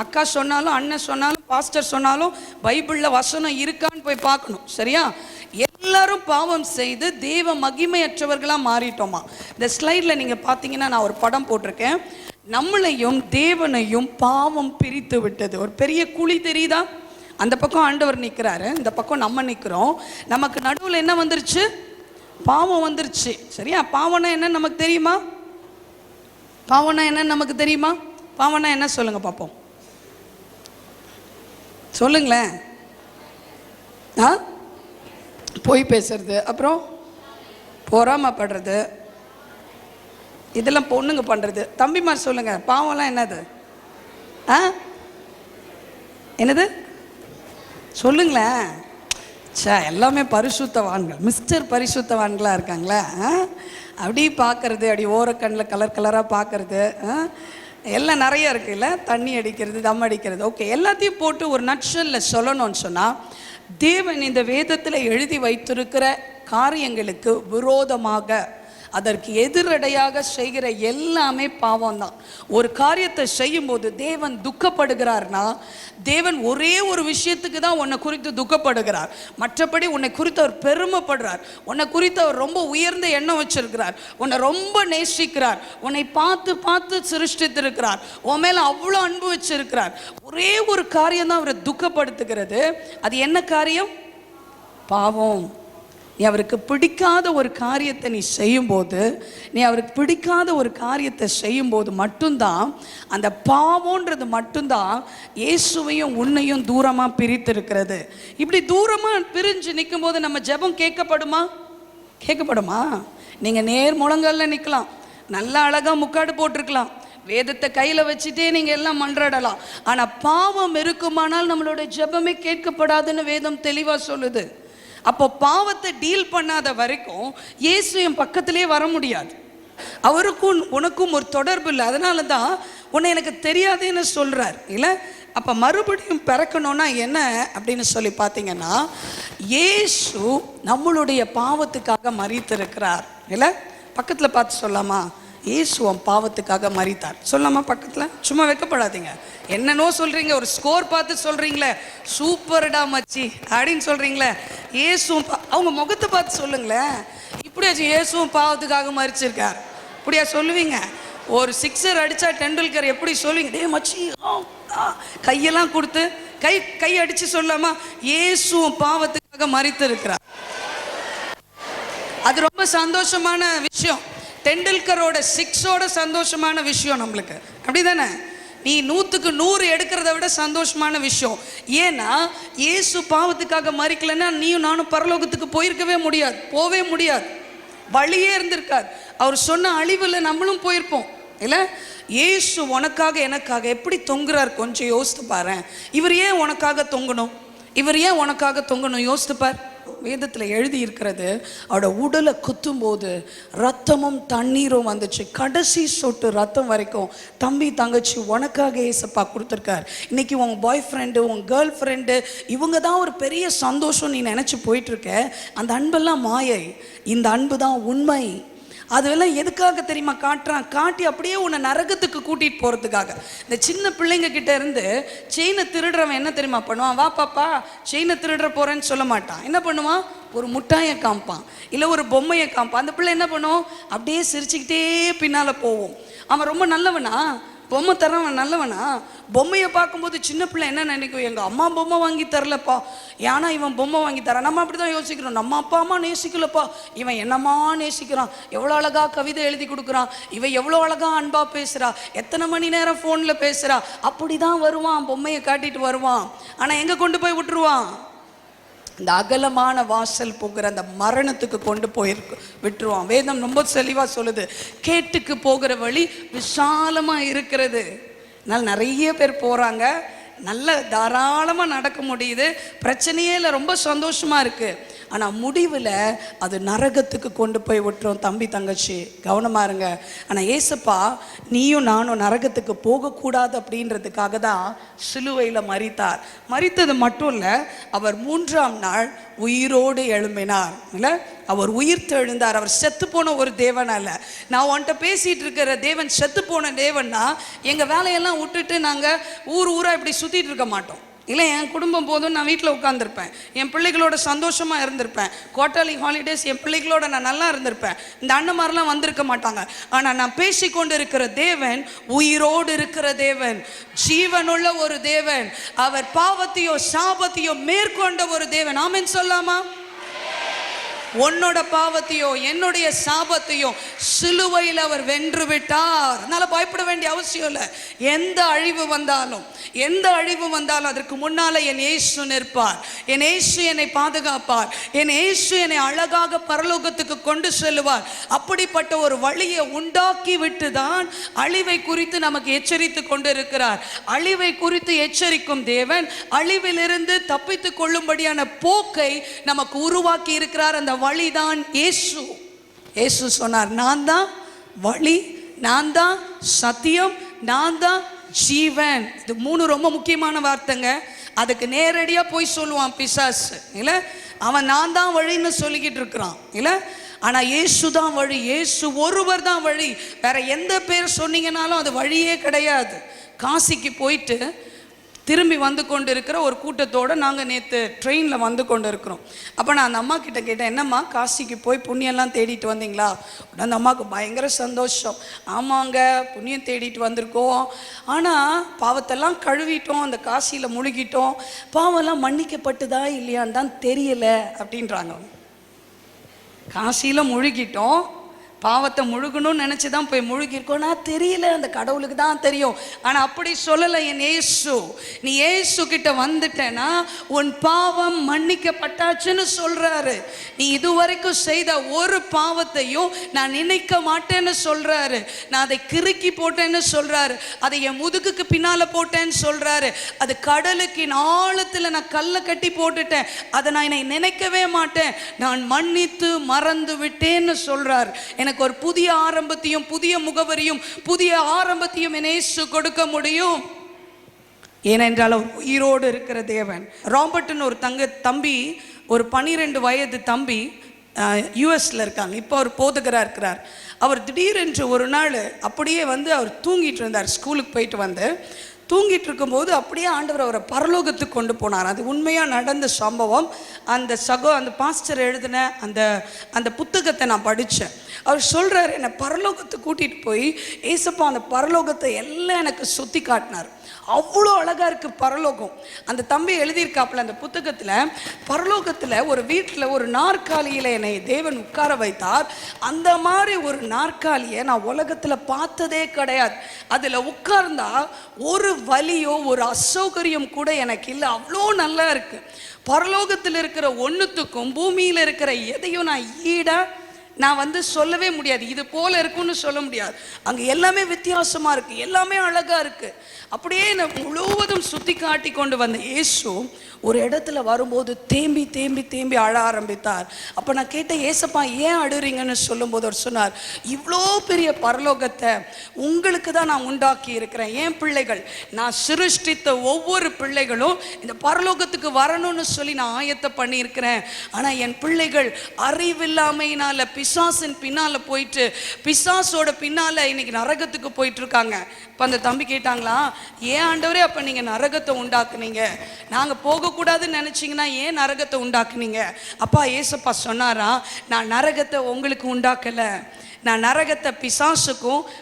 அக்கா சொன்னாலும், அண்ணன் சொன்னாலும், பாஸ்டர் சொன்னாலும் பைபிளில் வசனம் இருக்கான்னு போய் பார்க்கணும், சரியா? எல்லாரும் பாவம் செய்து தேவ மகிமையற்றவர்களாக மாறிட்டோமா. இந்த ஸ்லைடில் நீங்கள் பார்த்தீங்கன்னா நான் ஒரு படம் போட்டிருக்கேன். நம்மளையும் தேவனையும் பாவம் பிரித்து விட்டது. ஒரு பெரிய குழி தெரியுதா? அந்த பக்கம் ஆண்டவர் நிற்கிறாரு, இந்த பக்கம் நம்ம நிற்கிறோம். நமக்கு நடுவில் என்ன வந்துருச்சு? பாவம் வந்துருச்சு, சரியா? பாவம்னா என்ன நமக்கு தெரியுமா? பாவம்னா என்ன நமக்கு தெரியுமா? பாவம்னா என்ன சொல்லுங்க பார்ப்போம், சொல்லுங்களேன். பொய் பேசுறது, அப்புறம் பொறாமைப்படுறது, இதெல்லாம் பொண்ணுங்க பண்ணுறது. தம்பிமார் சொல்லுங்க, பாவம்லாம் என்னது? என்னது சொல்லுங்களேன். எல்லாமே பரிசுத்தவான்கள், மிஸ்டர் பரிசுத்தவான்களாக இருக்காங்களே. அப்படி பார்க்கறது, அப்படி ஓரக்கண்ணில் கலராக பார்க்கறது, எல்லாம் நிறைய இருக்குல்ல. தண்ணி அடிக்கிறது, தம் அடிக்கிறது. ஓகே, எல்லாத்தையும் போட்டு ஒரு நட்ஷல்ல சொல்லணும்னு சொன்னால், தேவன் இந்த வேதத்தில் எழுதி வைத்திருக்கிற காரியங்களுக்கு விரோதமாக, அதற்கு எதிரடையாக செய்கிற எல்லாமே பாவம் தான். ஒரு காரியத்தை செய்யும்போது தேவன் துக்கப்படுகிறார்னா, தேவன் ஒரே ஒரு விஷயத்துக்கு தான் உன்னை குறித்து துக்கப்படுகிறார். மற்றபடி உன்னை குறித்து அவர் பெருமைப்படுறார். உன்னை குறித்து அவர் ரொம்ப உயர்ந்த எண்ணம் வச்சிருக்கிறார். உன்னை ரொம்ப நேசிக்கிறார். உன்னை பார்த்து பார்த்து சிருஷ்டித்திருக்கிறார். உன் மேல அவ்வளோ அன்பு வச்சிருக்கிறார். ஒரே ஒரு காரியம் தான் அவரை துக்கப்படுத்துகிறது. அது என்ன காரியம்? பாவம். நீ அவருக்கு பிடிக்காத ஒரு காரியத்தை நீ செய்யும்போது, நீ அவருக்கு பிடிக்காத ஒரு காரியத்தை செய்யும்போது மட்டும்தான், அந்த பாவம்ன்றது மட்டும்தான் இயேசுவையும் உன்னையும் தூரமாக பிரித்திருக்கிறது. இப்படி தூரமாக பிரிஞ்சு நிற்கும் போது நம்ம ஜெபம் கேட்கப்படுமா? கேட்கப்படுமா? நீங்கள் நேர் முழங்காலில் நிற்கலாம், நல்லா அழகாக முக்காடு போட்டிருக்கலாம், வேதத்தை கையில் வச்சுட்டே நீங்கள் எல்லாம் மன்றாடலாம். ஆனால் பாவம் இருக்குமானால் நம்மளோட ஜெபமே கேட்கப்படாதுன்னு வேதம் தெளிவாக சொல்லுது. அப்போ பாவத்தை டீல் பண்ணாத வரைக்கும் இயேசு என் பக்கத்திலே வர முடியாது. அவருக்கும் உனக்கும் ஒரு தொடர்பு இல்லை. அதனால தான் உன்னை எனக்கு தெரியாதேன்னு சொல்கிறார் இல்லை. அப்போ மறுபடியும் பிறக்கணும்னா என்ன அப்படின்னு சொல்லி பார்த்தீங்கன்னா, இயேசு நம்மளுடைய பாவத்துக்காக மரித்திருக்கிறார் இல்லை. பக்கத்தில் பார்த்து சொல்லாமா? இயேசுவம் பாவத்துக்காக மரித்தார் சொல்லாமா? பக்கத்தில் சும்மா வைக்கப்படாதீங்க. என்னன்னோ சொல்கிறீங்க, ஒரு ஸ்கோர் பார்த்து சொல்கிறீங்களே, சூப்பர்டா மச்சி அப்படின்னு சொல்கிறீங்களே. இயேசுவும் அவங்க முகத்தை பார்த்து சொல்லுங்களேன். இப்படியாச்சும் இயேசுவும் பாவத்துக்காக மரிச்சிருக்கார் இப்படியா சொல்லுவீங்க? ஒரு சிக்ஸர் அடித்தா டெண்டுல்கர் எப்படி சொல்லுவீங்க? டே மச்சி கையெல்லாம் கொடுத்து கை அடித்து சொல்லாமா? இயேசுவும் பாவத்துக்காக மரித்திருக்கிறார். அது ரொம்ப சந்தோஷமான விஷயம். டெண்டுல்கரோட சிக்ஸோட சந்தோஷமான விஷயம் நம்மளுக்கு, அப்படி தானே? நீ 100க்கு 100 எடுக்கிறத விட சந்தோஷமான விஷயம். ஏன்னா இயேசு பாவத்துக்காக மரிக்கலைன்னா நீயும் நானும் பரலோகத்துக்கு போயிருக்கவே முடியாது, போவே முடியாது, வழியே இருந்திருக்காது. அவர் சொன்ன அழிவில் நம்மளும் போயிருப்போம் இல்லை. இயேசு உனக்காக எனக்காக எப்படி தொங்குறார் கொஞ்சம் யோசித்து பாரு. இவர் ஏன் உனக்காக தொங்கணும்? இவர் ஏன் உனக்காக தொங்கணும்? யோசித்து பார். வேதத்தில் எழுதி இருக்கிறது, அவரோட உடலை குத்தும்போது ரத்தமும் தண்ணீரும் வந்துச்சு. கடைசி சொட்டு ரத்தம் வரைக்கும் தம்பி தங்கச்சி உனக்காக ஏசப்பா கொடுத்துருக்கார். இன்னைக்கு உன் பாய் ஃப்ரெண்டு, உன் கேர்ள் ஃப்ரெண்டு, இவங்க தான் ஒரு பெரிய சந்தோஷம் நீ நினச்சி போயிட்டுருக்க. அந்த அன்பெல்லாம் மாயை, இந்த அன்பு தான் உண்மை. அதெல்லாம் எதுக்காக தெரியுமா காட்டுறான்? காட்டி அப்படியே உன்னை நரகத்துக்கு கூட்டிகிட்டு போகிறதுக்காக. இந்த சின்ன பிள்ளைங்க கிட்ட இருந்து செயினை திருடுறவன் என்ன தெரியுமா பண்ணுவான்? வா பாப்பா செயினை திருடுற போகிறேன்னு சொல்ல மாட்டான். என்ன பண்ணுவான்? ஒரு முட்டாயை காமிப்பான், இல்லை ஒரு பொம்மையை காமிப்பான். அந்த பிள்ளை என்ன பண்ணுவோம்? அப்படியே சிரிச்சுக்கிட்டே பின்னால் போவோம். அவன் ரொம்ப நல்லவனா? பொம்மை தரவன் நல்லவனா? பொம்மையை பார்க்கும்போது சின்ன பிள்ளை என்ன நினைக்கும்? எங்கள் அம்மா பொம்மை வாங்கி தரலப்பா, ஏன்னா இவன் பொம்மை வாங்கி தரான். நம்ம அப்படி தான் யோசிக்கிறோம். நம்ம அப்பா அம்மா நேசிக்கலப்பா, இவன் என்னம்மா நேசிக்கிறான், எவ்வளோ அழகாக கவிதை எழுதி கொடுக்குறான், இவன் எவ்வளோ அழகாக அன்பாக பேசுகிறா, எத்தனை மணி நேரம் ஃபோனில் பேசுகிறா. அப்படி தான் வருவான், பொம்மையை காட்டிட்டு வருவான். ஆனால் எங்கே கொண்டு போய் விட்டுருவான்? இந்த அகலமான வாசல் போகிற அந்த மரணத்துக்கு கொண்டு விட்டுருவான். வேதம் ரொம்ப தெளிவாக சொல்லுது, கேட்டுக்கு போகிற வழி விசாலமாக இருக்கிறது. அதனால் நிறைய பேர் போகிறாங்க, நல்ல தாராளமாக நடக்க முடியுது, பிரச்சனையே இல்லை, ரொம்ப சந்தோஷமாக இருக்குது. ஆனால் முடிவில் அது நரகத்துக்கு கொண்டு போய் விட்டுரும். தம்பி தங்கச்சி கவனமாக இருங்க. ஆனால் ஏசப்பா நீயும் நானும் நரகத்துக்கு போகக்கூடாது அப்படின்றதுக்காக தான் சிலுவையில் மரித்தார். மரித்தது மட்டும் இல்லை, அவர் 3ஆம் நாள் உயிரோடு எழும்பினார் இல்லை. அவர் உயிர் தெழுந்தார். அவர் செத்து போன ஒரு தேவன் அல்ல. நான் உன்கிட்ட பேசிகிட்டு இருக்கிற தேவன் செத்து போன தேவன்னா, எங்கள் வேலையெல்லாம் விட்டுட்டு நாங்கள் ஊராக இப்படி சுற்றிட்டு இருக்க மாட்டோம் இல்லை. என் குடும்பம் போதும் நான் வீட்டில் உட்காந்துருப்பேன், என் பிள்ளைகளோட சந்தோஷமாக இருந்திருப்பேன். குவார்ட்டர்லி ஹாலிடேஸ் என் பிள்ளைகளோட நான் நல்லா இருந்திருப்பேன். இந்த அண்ணன்மாரெலாம் வந்திருக்க மாட்டாங்க. ஆனால் நான் பேசி கொண்டு இருக்கிற தேவன் உயிரோடு இருக்கிற தேவன், ஜீவனுள்ள ஒரு தேவன். அவர் பாவத்தையோ சாபத்தையோ மேற்கொண்ட ஒரு தேவன். ஆமென் சொல்லாமா? உன்னோட பாவத்தையோ என்னுடைய சாபத்தையோ சிலுவையில் அவர் வென்று விட்டார். அதனால பயப்பட வேண்டிய அவசியம் இல்லை. எந்த அழிவு வந்தாலும் அதற்கு முன்னால என் இயேசு நிற்பார். என் இயேசு என்னை பாதுகாப்பார். என் இயேசு என்னை அழகாக பரலோகத்துக்கு கொண்டு செல்லுவார். அப்படிப்பட்ட ஒரு வழியை உண்டாக்கி விட்டு தான் அழிவை குறித்து நமக்கு எச்சரித்து கொண்டு இருக்கிறார். அழிவை குறித்து எச்சரிக்கும் தேவன் அழிவிலிருந்து தப்பித்து கொள்ளும்படியான போக்கை நமக்கு உருவாக்கி இருக்கிறார். அந்த வழிதான் இயேசு. இயேசு சொன்னார், நான் தான் வழி, நான் தான் சத்தியம், நான் தான் ஜீவன். இது 3 ரொம்ப முக்கியமான வார்த்தைங்க. அதுக்கு நேரடியாக போய் சொல்லுவான் பிசாசு இல்லை. அவன் நான் தான் வழின்னு சொல்லிக்கிட்டு இருக்கிறான் இல்லை. ஆனால் இயேசு தான் வழி, இயேசு ஒருவர் தான் வழி. வேற எந்த பேர் சொன்னீங்கனாலும் அது வழியே கிடையாது. காசிக்கு போயிட்டு திரும்பி வந்து கொண்டு இருக்கிற ஒரு கூட்டத்தோடு நாங்கள் நேற்று ட்ரெயினில் வந்து கொண்டு இருக்கிறோம். அப்போ நான் அந்த அம்மா கிட்ட கேட்டேன், என்னம்மா காசிக்கு போய் புண்ணியெல்லாம் தேடிட்டு வந்தீங்களா? அந்த அம்மாவுக்கு பயங்கர சந்தோஷம். ஆமாங்க, புண்ணியம் தேடிட்டு வந்திருக்கோம், ஆனால் பாவத்தெல்லாம் கழுவிட்டோம், அந்த காசியில் முழுகிட்டோம், பாவம்லாம் மன்னிக்கப்பட்டுதா இல்லையான்னு தான் தெரியல அப்படின்றாங்க. காசியில் முழுகிட்டோம், பாவத்தை முழுகணும்னு நினச்சி தான் போய் முழுகிருக்கோன்னா தெரியல, அந்த கடவுளுக்கு தான் தெரியும். ஆனால் அப்படி சொல்லலை என் இயேசு. நீ இயேசு கிட்ட வந்துட்டேன்னா உன் பாவம் மன்னிக்கப்பட்டாச்சுன்னு சொல்கிறாரு. நீ இதுவரைக்கும் செய்த ஒரு பாவத்தையும் நான் நினைக்க மாட்டேன்னு சொல்கிறாரு. நான் அதை கிறுக்கி போட்டேன்னு சொல்கிறாரு. அதை என் முதுகுக்கு பின்னால் போட்டேன்னு சொல்கிறாரு. அது கடலுக்கு ஆழத்தில் நான் கல்லை கட்டி போட்டுட்டேன், அதை நான் என்னை நினைக்கவே மாட்டேன், நான் மன்னித்து மறந்து விட்டேன்னு சொல்கிறார். எனக்கு ஒரு புதிய ஆரம்பத்தையும் புதிய முகவரியும் புதிய ஆரம்பத்தையும் இயேசு கொடுக்க முடியும். ஏனென்றால் அவர் உயிரோடு இருக்கிற தேவன். ராபர்ட்னு ஒரு தம்பி, ஒரு 12 வயது தம்பி யூஎஸ்ல இருக்காங்க. இப்போ அவர் போதகராக இருக்கிறார். அவர் திடீரென்று ஒரு நாள் அப்படியே வந்து அவர் தூங்கிட்டு இருந்தார். ஸ்கூலுக்கு போயிட்டு வந்து தூங்கிட்டு இருக்கும்போது அப்படியே ஆண்டவர் அவரை பரலோகத்துக்கு கொண்டு போனார். அது உண்மையாக நடந்த சம்பவம். அந்த பாஸ்டர் எழுதின அந்த புத்தகத்தை நான் படித்தேன். அவர் சொல்கிறார், என்னை பரலோகத்துக்கு கூட்டிகிட்டு போய் ஏசப்பா அந்த பரலோகத்தை எல்லாம் எனக்கு சுற்றி காட்டினார். அவ்வளோ அழகாக இருக்குது பரலோகம். அந்த தம்பி எழுதியிருக்காப்புல அந்த புத்தகத்தில், பரலோகத்தில் ஒரு வீட்டில் ஒரு நாற்காலியில் என்னை தேவன் உட்கார வைத்தார். அந்த மாதிரி ஒரு நாற்காலியை நான் உலகத்தில் பார்த்ததே கிடையாது. அதில் உட்கார்ந்தா ஒரு வலியோ ஒரு அசௌகரியம் கூட எனக்கு இல்லை, அவ்வளோ நல்லா இருக்குது. பரலோகத்தில் இருக்கிற ஒன்றுத்துக்கும் பூமியில் இருக்கிற எதையும் நான் வந்து சொல்லவே முடியாது, இது போல இருக்குன்னு சொல்ல முடியாது. அங்கே எல்லாமே வித்தியாசமாக இருக்குது, எல்லாமே அழகாக இருக்குது. அப்படியே முழுவதும் சுற்றி காட்டி கொண்டு வந்த இயேசு ஒரு இடத்துல வரும்போது தேம்பி தேம்பி தேம்பி அழ ஆரம்பித்தார். அப்போ நான் கேட்டேன், ஏசப்பா ஏன் அழுறீங்கன்னு சொல்லும்போது அவர் சொன்னார், இவ்வளோ பெரிய பரலோகத்தை உங்களுக்கு தான் நான் உண்டாக்கி இருக்கிறேன். என் பிள்ளைகள், நான் சிருஷ்டித்த ஒவ்வொரு பிள்ளைகளும் இந்த பரலோகத்துக்கு வரணும்னு சொல்லி நான் ஆயத்தம் பண்ணியிருக்கிறேன். ஆனால் என் பிள்ளைகள் அறிவில்லாமையினால பிசாசின் பின்னால் போயிட்டு பிசாசோட பின்னால் இன்னைக்கு நரகத்துக்கு போயிட்டு இருக்காங்க. இப்போ அந்த தம்பி கேட்டாங்களா, ஏன் ஆண்டவரே அப்போ நீங்கள் நரகத்தை உண்டாக்குனீங்க? நாங்கள் போகக்கூடாதுன்னு நினச்சிங்கன்னா ஏன் நரகத்தை உண்டாக்குனீங்க? அப்பா ஏசப்பா சொன்னாரா, நான் நரகத்தை உங்களுக்கு உண்டாக்கலை, நான் நரகத்தை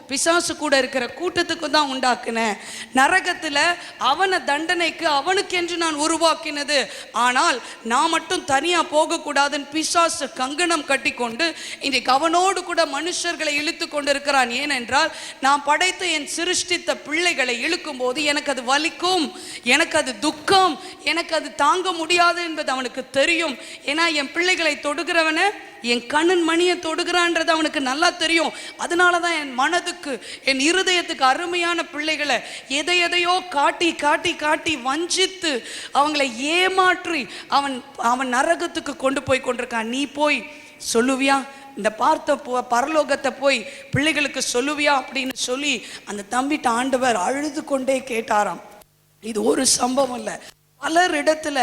பிசாசு கூட இருக்கிற கூட்டத்துக்கும் தான் உண்டாக்குனேன். நரகத்தில் அவனை தண்டனைக்கு அவனுக்கென்று நான் உருவாக்கினது. ஆனால் நான் மட்டும் தனியாக போகக்கூடாதுன்னு பிசாசு கங்கணம் கட்டி கொண்டு இன்றைக்கு அவனோடு கூட மனுஷர்களை இழுத்து கொண்டு இருக்கிறான். ஏனென்றால் நான் படைத்த என் சிருஷ்டித்த பிள்ளைகளை இழுக்கும் போது எனக்கு அது வலிக்கும், எனக்கு அது துக்கம், எனக்கு அது தாங்க முடியாது என்பது அவனுக்கு தெரியும். ஏன்னா என் பிள்ளைகளை தொடுகிறவனை என் கண்ணன் மணியை தொடுகிறான்றது அவனுக்கு நல்லா தெரியும். அதனால தான் என் மனதுக்கு என் இருதயத்துக்கு அருமையான பிள்ளைகளை எதையோ காட்டி காட்டி காட்டி வஞ்சித்து அவங்களை ஏமாற்றி அவன் நரகத்துக்கு கொண்டு போய் கொண்டிருக்கான். நீ போய் சொல்லுவியா, இந்த பார்த்த பரலோகத்தை போய் பிள்ளைகளுக்கு சொல்லுவியா அப்படின்னு சொல்லி அந்த தம்பிட்ட ஆண்டவர் அழுது கொண்டே கேட்டாராம். இது ஒரு சம்பவம் இல்லை, பலர் இடத்துல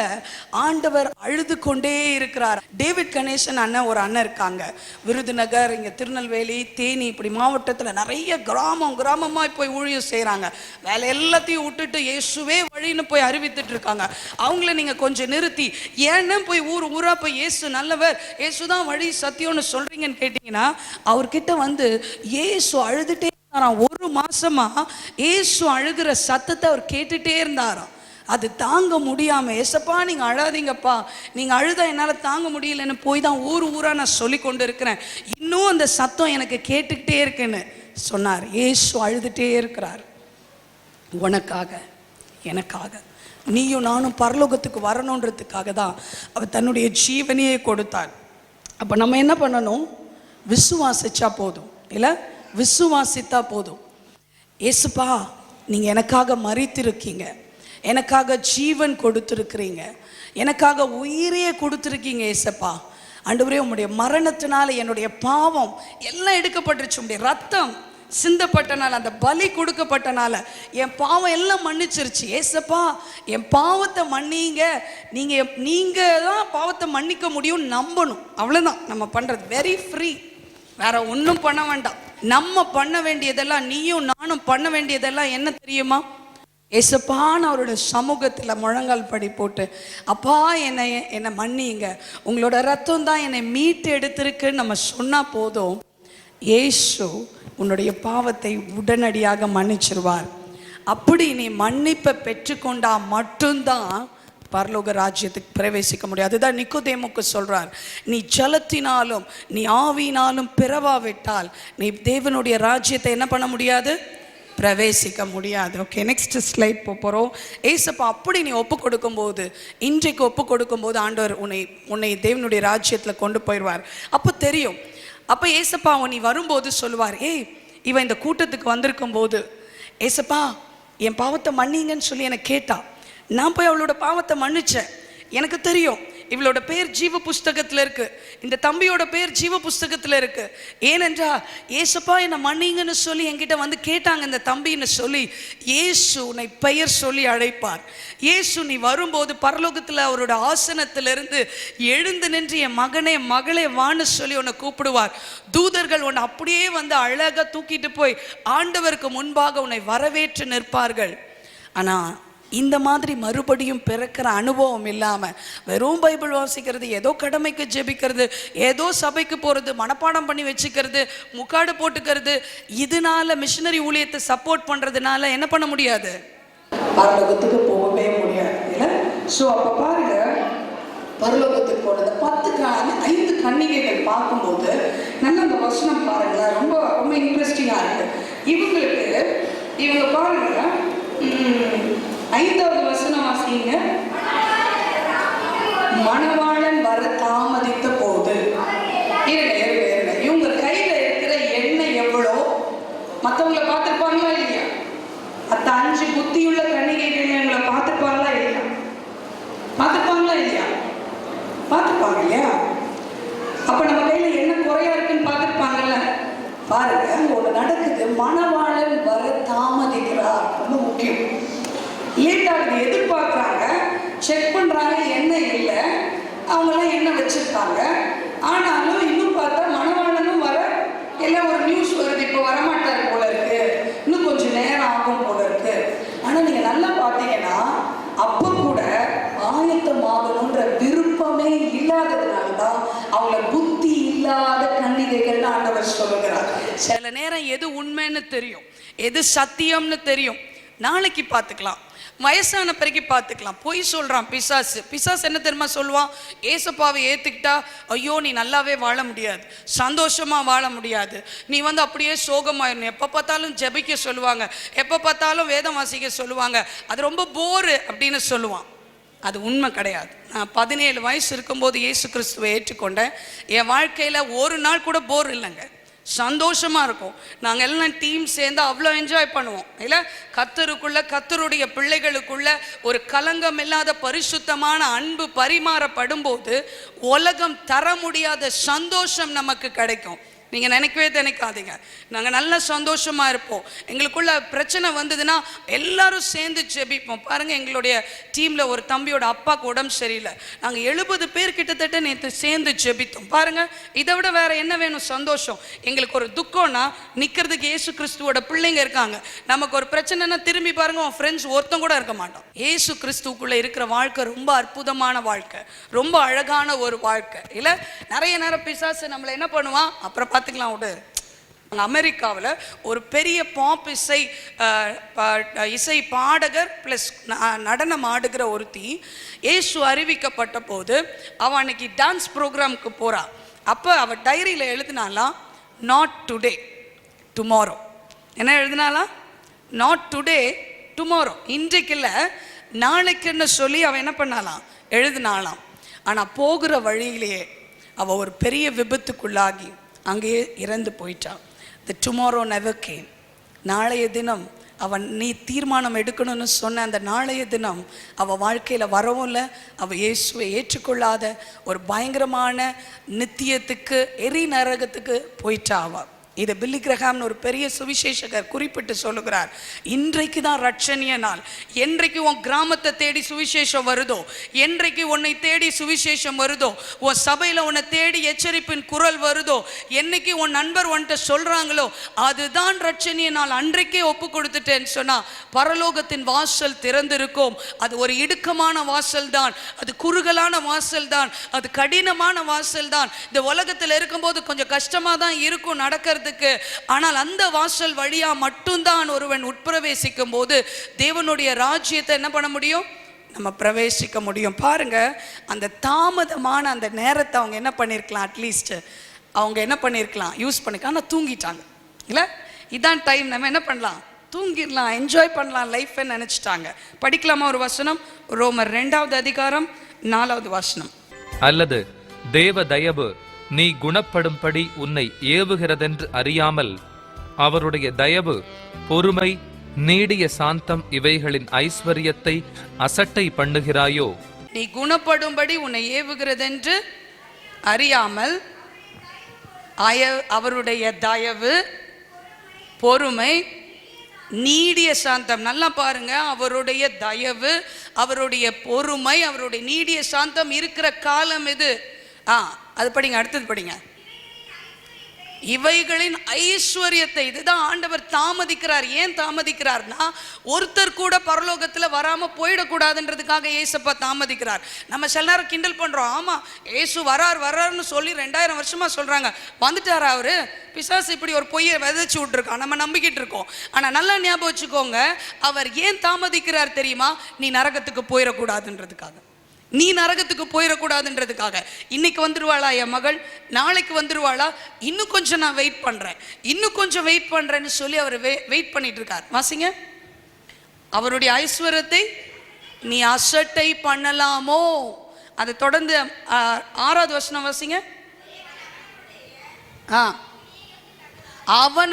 ஆண்டவர் அழுது கொண்டே இருக்கிறார். டேவிட் கணேசன் ஒரு அண்ணன் இருக்காங்க. விருதுநகர், இங்கே திருநெல்வேலி, தேனி, இப்படி மாவட்டத்தில் நிறைய கிராமமாக போய் ஊழியம் செய்கிறாங்க. வேலை எல்லாத்தையும் விட்டுட்டு இயேசுவே வழின்னு போய் அறிவித்துட்டு இருக்காங்க. அவங்கள நீங்கள் கொஞ்சம் நிறுத்தி, ஏன்னு போய் ஊராக போய் இயேசு நல்லவர், இயேசு தான் வழி சத்தியம்னு சொல்கிறீங்கன்னு கேட்டிங்கன்னா, அவர்கிட்ட வந்து இயேசு அழுதுகிட்டே இருந்தாராம். 1 மாசமா இயேசு அழுகிற சத்தத்தை அவர் கேட்டுகிட்டே இருந்தாராம். அது தாங்க முடியாமல், ஏசப்பா நீங்கள் அழாதீங்கப்பா, நீங்கள் அழுதா என்னால் தாங்க முடியலன்னு போய் தான் ஊராக நான் சொல்லி கொண்டு இருக்கிறேன், இன்னும் அந்த சத்தம் எனக்கு கேட்டுக்கிட்டே இருக்குன்னு சொன்னார். இயேசு அழுதுகிட்டே இருக்கிறார். உனக்காக, எனக்காக, நீயும் நானும் பரலோகத்துக்கு வரணுன்றதுக்காக தான் அவர் தன்னுடைய ஜீவனையே கொடுத்தார். அப்போ நம்ம என்ன பண்ணணும்? விசுவாசிச்சா போதும், இல்லை விசுவாசித்தா போதும். ஏசுப்பா நீங்கள் எனக்காக மரித்திருக்கீங்க, எனக்காக ஜீவன் கொடுத்துருக்கிறீங்க, எனக்காக உயிரையே கொடுத்துருக்கீங்க ஏசப்பா. ஆண்டவரே, உம்முடைய மரணத்தினால என்னுடைய பாவம் எல்லாம் எடுக்கப்பட்டுருச்சு, உம்முடைய ரத்தம் சிந்தப்பட்டனால, அந்த பலி கொடுக்கப்பட்டனால என் பாவம் எல்லாம் மன்னிச்சிருச்சு. ஏசப்பா என் பாவத்தை மன்னிங்க, நீங்க தான் பாவத்தை மன்னிக்க முடியும் நம்பணும். அவ்வளோதான் நம்ம பண்ணுறது. வெரி ஃப்ரீ, வேற ஒன்றும் பண்ண வேண்டாம். நம்ம பண்ண வேண்டியதெல்லாம், நீயும் நானும் பண்ண வேண்டியதெல்லாம் என்ன தெரியுமா? ஏசப்பான்னு அவரோட சமூகத்தில் முழங்கால் படி போட்டு, அப்பா என்னை மன்னிங்க, உங்களோட ரத்தம் தான் என்னை மீட்டு எடுத்திருக்குன்னு நம்ம சொன்னால் போதும், இயேசு உன்னுடைய பாவத்தை உடனடியாக மன்னிச்சிருவார். அப்படி நீ மன்னிப்பை பெற்றுக்கொண்டா மட்டும்தான் பரலோக ராஜ்யத்துக்கு பிரவேசிக்க முடியும். அதுதான் நிக்கோதேமுக்கு சொல்றார், நீ ஜலத்தினாலும் நீ ஆவியினாலும் பிறவாவிட்டால் நீ தேவனுடைய ராஜ்யத்தை என்ன பண்ண முடியாது? பிரவேசிக்க முடியாது. ஓகே, நெக்ஸ்ட் ஸ்லைட் போகிறோம். ஏசப்பா அப்படி நீ ஒப்பு கொடுக்கும்போது, இன்றைக்கு ஒப்பு கொடுக்கும்போது ஆண்டவர் உன்னை தேவனுடைய ராஜ்யத்தில் கொண்டு போயிடுவார். அப்போ தெரியும். அப்போ ஏசப்பா நீ வரும்போது சொல்லுவார், ஏய் இவன் இந்த கூட்டத்துக்கு வந்திருக்கும் போது ஏசப்பா என் பாவத்தை மன்னிங்கன்னு சொல்லி என்னை கேட்டா, நான் போய் அவளோட பாவத்தை மன்னிச்சேன். எனக்கு தெரியும் இவளோட பேர் ஜீவ புஸ்தகத்தில் இருக்கு, இந்த தம்பியோட பேர் ஜீவ புஸ்தகத்தில் இருக்கு. ஏனென்றா ஏசப்பா என்னை மன்னிங்கன்னு சொல்லி என்கிட்ட வந்து கேட்டாங்க இந்த தம்பின்னு சொல்லி இயேசு உன்னை பெயர் சொல்லி அழைப்பார். இயேசு நீ வரும்போது பரலோகத்தில் அவரோட ஆசனத்திலிருந்து எழுந்து நின்று என் மகனே மகளே வான்னு சொல்லி உன்னை கூப்பிடுவார். தூதர்கள் உன்னை அப்படியே வந்து அழகாக தூக்கிட்டு போய் ஆண்டவருக்கு முன்பாக உன்னை வரவேற்று நிற்பார்கள். ஆனால் இந்த மாதிரி மறுபடியும் பிறக்கிற அனுபவம் இல்லாமல் வெறும் பைபிள் வாசிக்கிறது, ஏதோ கடமைக்கு ஜெபிக்கிறது, ஏதோ சபைக்கு போகிறது, மனப்பாடம் பண்ணி வச்சுக்கிறது, முக்காடு போட்டுக்கிறது, இதனால மிஷினரி ஊழியத்தை சப்போர்ட் பண்ணுறதுனால என்ன பண்ண முடியாது? பரலோகத்துக்கு போகவே முடியாது இல்லை? ஸோ அப்போ பாருங்க, பரலோகத்துக்கு போனது 5 கன்னிகைகள் பார்க்கும்போது நல்ல அந்த வசனம் பாருங்களேன், ரொம்ப ரொம்ப இன்ட்ரெஸ்டிங்காக இருக்கு. இவங்க பாருங்க, 5வது வசனம் வாசிங்க. மணவாளன் வர தாமதித்த போது, இவங்க கையில இருக்கிற எண்ணெய் எவ்வளோ மற்றவங்களை பார்த்துருப்பாங்களா இல்லையா? அந்த 5 புத்தியுள்ள கன்னிகைகள் இவங்களை பார்த்துருப்பாங்களா இல்லையா? பார்த்துருப்பாங்களா இல்லையா? பார்த்துருப்பாங்க இல்லையா? அப்ப நம்ம கையில என்ன குறையா இருக்குன்னு பார்த்துருப்பாங்கல்ல. பாருங்க, ஒன்று நடக்குது. மணவாளன் வர தாமதிக்கிறார். ரொம்ப முக்கியம். லேட்டாக எதிர்பார்க்குறாங்க, செக் பண்ணுறாங்க, எண்ணெய் இல்லை, அவங்களாம் எண்ணெய் வச்சுருக்காங்க. ஆனாலும் இன்னும் பார்த்தா மணவாளனும் வர எல்லாம் ஒரு நியூஸ் வருது, இப்போ வரமாட்டார் போல இருக்கு, இன்னும் கொஞ்சம் நேரம் ஆகும் போல இருக்கு. ஆனால் நீங்கள் நல்லா பார்த்தீங்கன்னா அப்போ கூட ஆயத்தமாகணுன்ற விருப்பமே இல்லாததுனால தான் அவங்கள புத்தி இல்லாத கன்னிகைகள்னு ஆண்டவர் சொல்லுகிறார். சில நேரம் எது உண்மைன்னு தெரியும், எது சத்தியம்னு தெரியும், நாளைக்கு பார்த்துக்கலாம், வயசான பிறகு பார்த்துக்கலாம். பொய் சொல்கிறான் பிசாசு என்ன தெரியுமா சொல்லுவான்? ஏசப்பாவை ஏற்றுக்கிட்டா ஐயோ நீ நல்லாவே வாழ முடியாது, சந்தோஷமாக வாழ முடியாது, நீ வந்து அப்படியே சோகமாயிடணும், எப்போ பார்த்தாலும் ஜெபிக்க சொல்லுவாங்க, எப்போ பார்த்தாலும் வேதம் வாசிக்க சொல்லுவாங்க, அது ரொம்ப போரு அப்படின்னு சொல்லுவான். அது உண்மை கிடையாது. நான் 17 வயசு இருக்கும்போது இயேசு கிறிஸ்துவை ஏற்றுக்கொண்டேன். என் வாழ்க்கையில் ஒரு நாள் கூட போர் இல்லைங்க, சந்தோஷமாக இருக்கும். நாங்கள் எல்லாம் டீம் சேர்ந்து அவ்வளோ என்ஜாய் பண்ணுவோம் இல்லை? கர்த்தருடைய பிள்ளைகளுக்குள்ள ஒரு கலங்கம் இல்லாத பரிசுத்தமான அன்பு பரிமாறப்படும் போது உலகம் தர முடியாத சந்தோஷம் நமக்கு கிடைக்கும். நீங்கள் நினைக்காதீங்க, நாங்கள் நல்ல சந்தோஷமாக இருப்போம். எங்களுக்குள்ள பிரச்சனை வந்ததுன்னா எல்லாரும் சேர்ந்து ஜெபிப்போம். பாருங்கள், எங்களுடைய டீமில் ஒரு தம்பியோட அப்பாவுக்கு உடம்பு சரியில்லை, நாங்கள் 70 பேர் கிட்டத்தட்ட நேற்று சேர்ந்து ஜெபித்தோம். பாருங்கள், இதை விட வேறு என்ன வேணும்? சந்தோஷம். எங்களுக்கு ஒரு துக்கம்னா நிற்கிறதுக்கு இயேசு கிறிஸ்துவோட பிள்ளைங்க இருக்காங்க. நமக்கு ஒரு பிரச்சனைனா திரும்பி பாருங்கள், உன் ஃப்ரெண்ட்ஸ் ஒருத்தம் கூட இருக்க மாட்டோம். இயேசு கிறிஸ்துக்குள்ளே இருக்கிற வாழ்க்கை ரொம்ப அற்புதமான வாழ்க்கை, ரொம்ப அழகான ஒரு வாழ்க்கை இல்லை? நிறைய நேரம் பிசாசு நம்மளை என்ன பண்ணுவான், அப்புறம் பார்த்துக்கலாம் விடு. அமெரிக்காவில் ஒரு பெரிய பாப் இசை பாடகர் ப்ளஸ் நடனம் ஆடுகிற ஒருத்தி இயேசு அறிவிக்கப்பட்ட போது அவள் அன்னைக்கு டான்ஸ் ப்ரோக்ராமுக்கு போகிறா. அப்போ அவள் டைரியில் எழுதினாலாம், நாட் டுடே டுமாரோ. என்ன எழுதினாலாம்? நாட் டுடே டுமாரோ, இன்றைக்கு இல்லை நாளைக்குன்னு சொல்லி அவள் என்ன பண்ணாலாம், எழுதினாலாம். ஆனால் போகிற வழியிலேயே அவள் ஒரு பெரிய விபத்துக்குள்ளாகி அங்கேயே இறந்து போயிட்டான். த டுமாரோ நெவர் கேம். நாளைய தினம் அவன் நீ தீர்மானம் எடுக்கணும்னு சொன்ன அந்த நாளைய தினம் அவள் வாழ்க்கையில் வரவும் இல்லை. அவள் இயேசுவை ஏற்றுக்கொள்ளாத ஒரு பயங்கரமான நித்தியத்துக்கு எரி நரகத்துக்கு போயிட்டா. அவள் இது பில்லி கிரஹாம்னு ஒரு பெரிய சுவிசேஷகர் குறிப்பிட்டு சொல்லுகிறார். இன்றைக்கு தான் ரட்சணிய நாள். என்றைக்கு உன் கிராமத்தை தேடி சுவிசேஷம் வருதோ, என்றைக்கு உன்னை தேடி சுவிசேஷம் வருதோ, உன் சபையில் உன்னை தேடி எச்சரிப்பின் குரல் வருதோ, என்னைக்கு உன் நண்பர் உன்கிட்ட சொல்றாங்களோ அதுதான் ரட்சணிய நாள். அன்றைக்கே ஒப்பு கொடுத்துட்டேன்னு சொன்னா பரலோகத்தின் வாசல் திறந்திருக்கும். அது ஒரு இடுக்கமான வாசல் தான், அது குறுகலான வாசல் தான், அது கடினமான வாசல் தான். இந்த உலகத்தில் இருக்கும்போது கொஞ்சம் கஷ்டமா தான் இருக்கும் நடக்கிறதுக்கு. ஆனால் அந்த வாசல் வழியா மட்டும்தான் ஒருவன் உட்பிரவேசிக்கும் போது தேவனுடைய ராஜ்யத்தை என்ன பண்ண முடியும், நம்ம பிரவேசிக்க முடியும். பாருங்க, அந்த தாமதமான அந்த நேரத்தை அவங்க என்ன பண்ணியிருக்கலாம், அட்லீஸ்ட் அவங்க என்ன பண்ணியிருக்கலாம், யூஸ் பண்ணிக்கலாம். ஆனால் தூங்கிட்டாங்க இல்லை, இதான் டைம், நம்ம என்ன பண்ணலாம், தூங்கிடலாம், என்ஜாய் பண்ணலாம் லைஃப்பை நினச்சிட்டாங்க. படிக்கலாமா ஒரு வசனம்? ரோமர் 2வது அதிகாரம் 4வது வசனம். அல்லது தேவ தயவு நீ குணப்படும்படி உன்னை ஏவுகிறதென்று அறியாமல் அவருடைய தயவு பொறுமை நீடிய சாந்தம் இவைகளின் ஐஸ்வர்யத்தை அசட்டை பண்ணுகிறாயோ? நீ குணப்படும்படி உன்னை ஏவுகிறதென்று அறியாமல் அவருடைய தயவு பொறுமை நீடிய சாந்தம். நல்லா பாருங்க, அவருடைய தயவு அவருடைய பொறுமை அவருடைய நீடிய சாந்தம் இருக்கிற காலம் இது. அது படிங்க, அடுத்தது படிங்க. இவைகளின் ஐஸ்வர்யத்தை, இதுதான் ஆண்டவர் தாமதிக்கிறார். ஏன் தாமதிக்கிறார்னா ஒருத்தர் கூட பரலோகத்தில் வராம போயிடக்கூடாதுன்றதுக்காக ஏசப்பா தாமதிக்கிறார். நம்ம சில நேரம் கிண்டல் பண்றோம், ஆமா ஏசு வராருன்னு சொல்லி 2000 வருஷமா சொல்றாங்க, வந்துட்டாரா அவரு? பிசாசு இப்படி ஒரு பொய்யை விதைச்சு விட்டுருக்கான், நம்ம நம்பிக்கிட்டு இருக்கோம். ஆனா நல்லா ஞாபகம் வச்சுக்கோங்க, அவர் ஏன் தாமதிக்கிறார் தெரியுமா? நீ நரகத்துக்கு போயிடக்கூடாதுன்றதுக்காக, நீ நரகத்துக்கு போயிடக்கூடாதுன்றதுக்காக. இன்னைக்கு வந்துருவாளா என் மகள், நாளைக்கு வந்துருவாளா, இன்னும் கொஞ்சம் நான் வெயிட் பண்றேன், இன்னும் கொஞ்சம் வெயிட் பண்றேன்னு சொல்லி அவர் வெயிட் பண்ணிட்டு இருக்கார். வாசிங்க, அவருடைய ஐஸ்வர்யத்தை நீ அசட்டை பண்ணலாமோ? அதை தொடர்ந்து 6வது வசனம் வாசிங்க.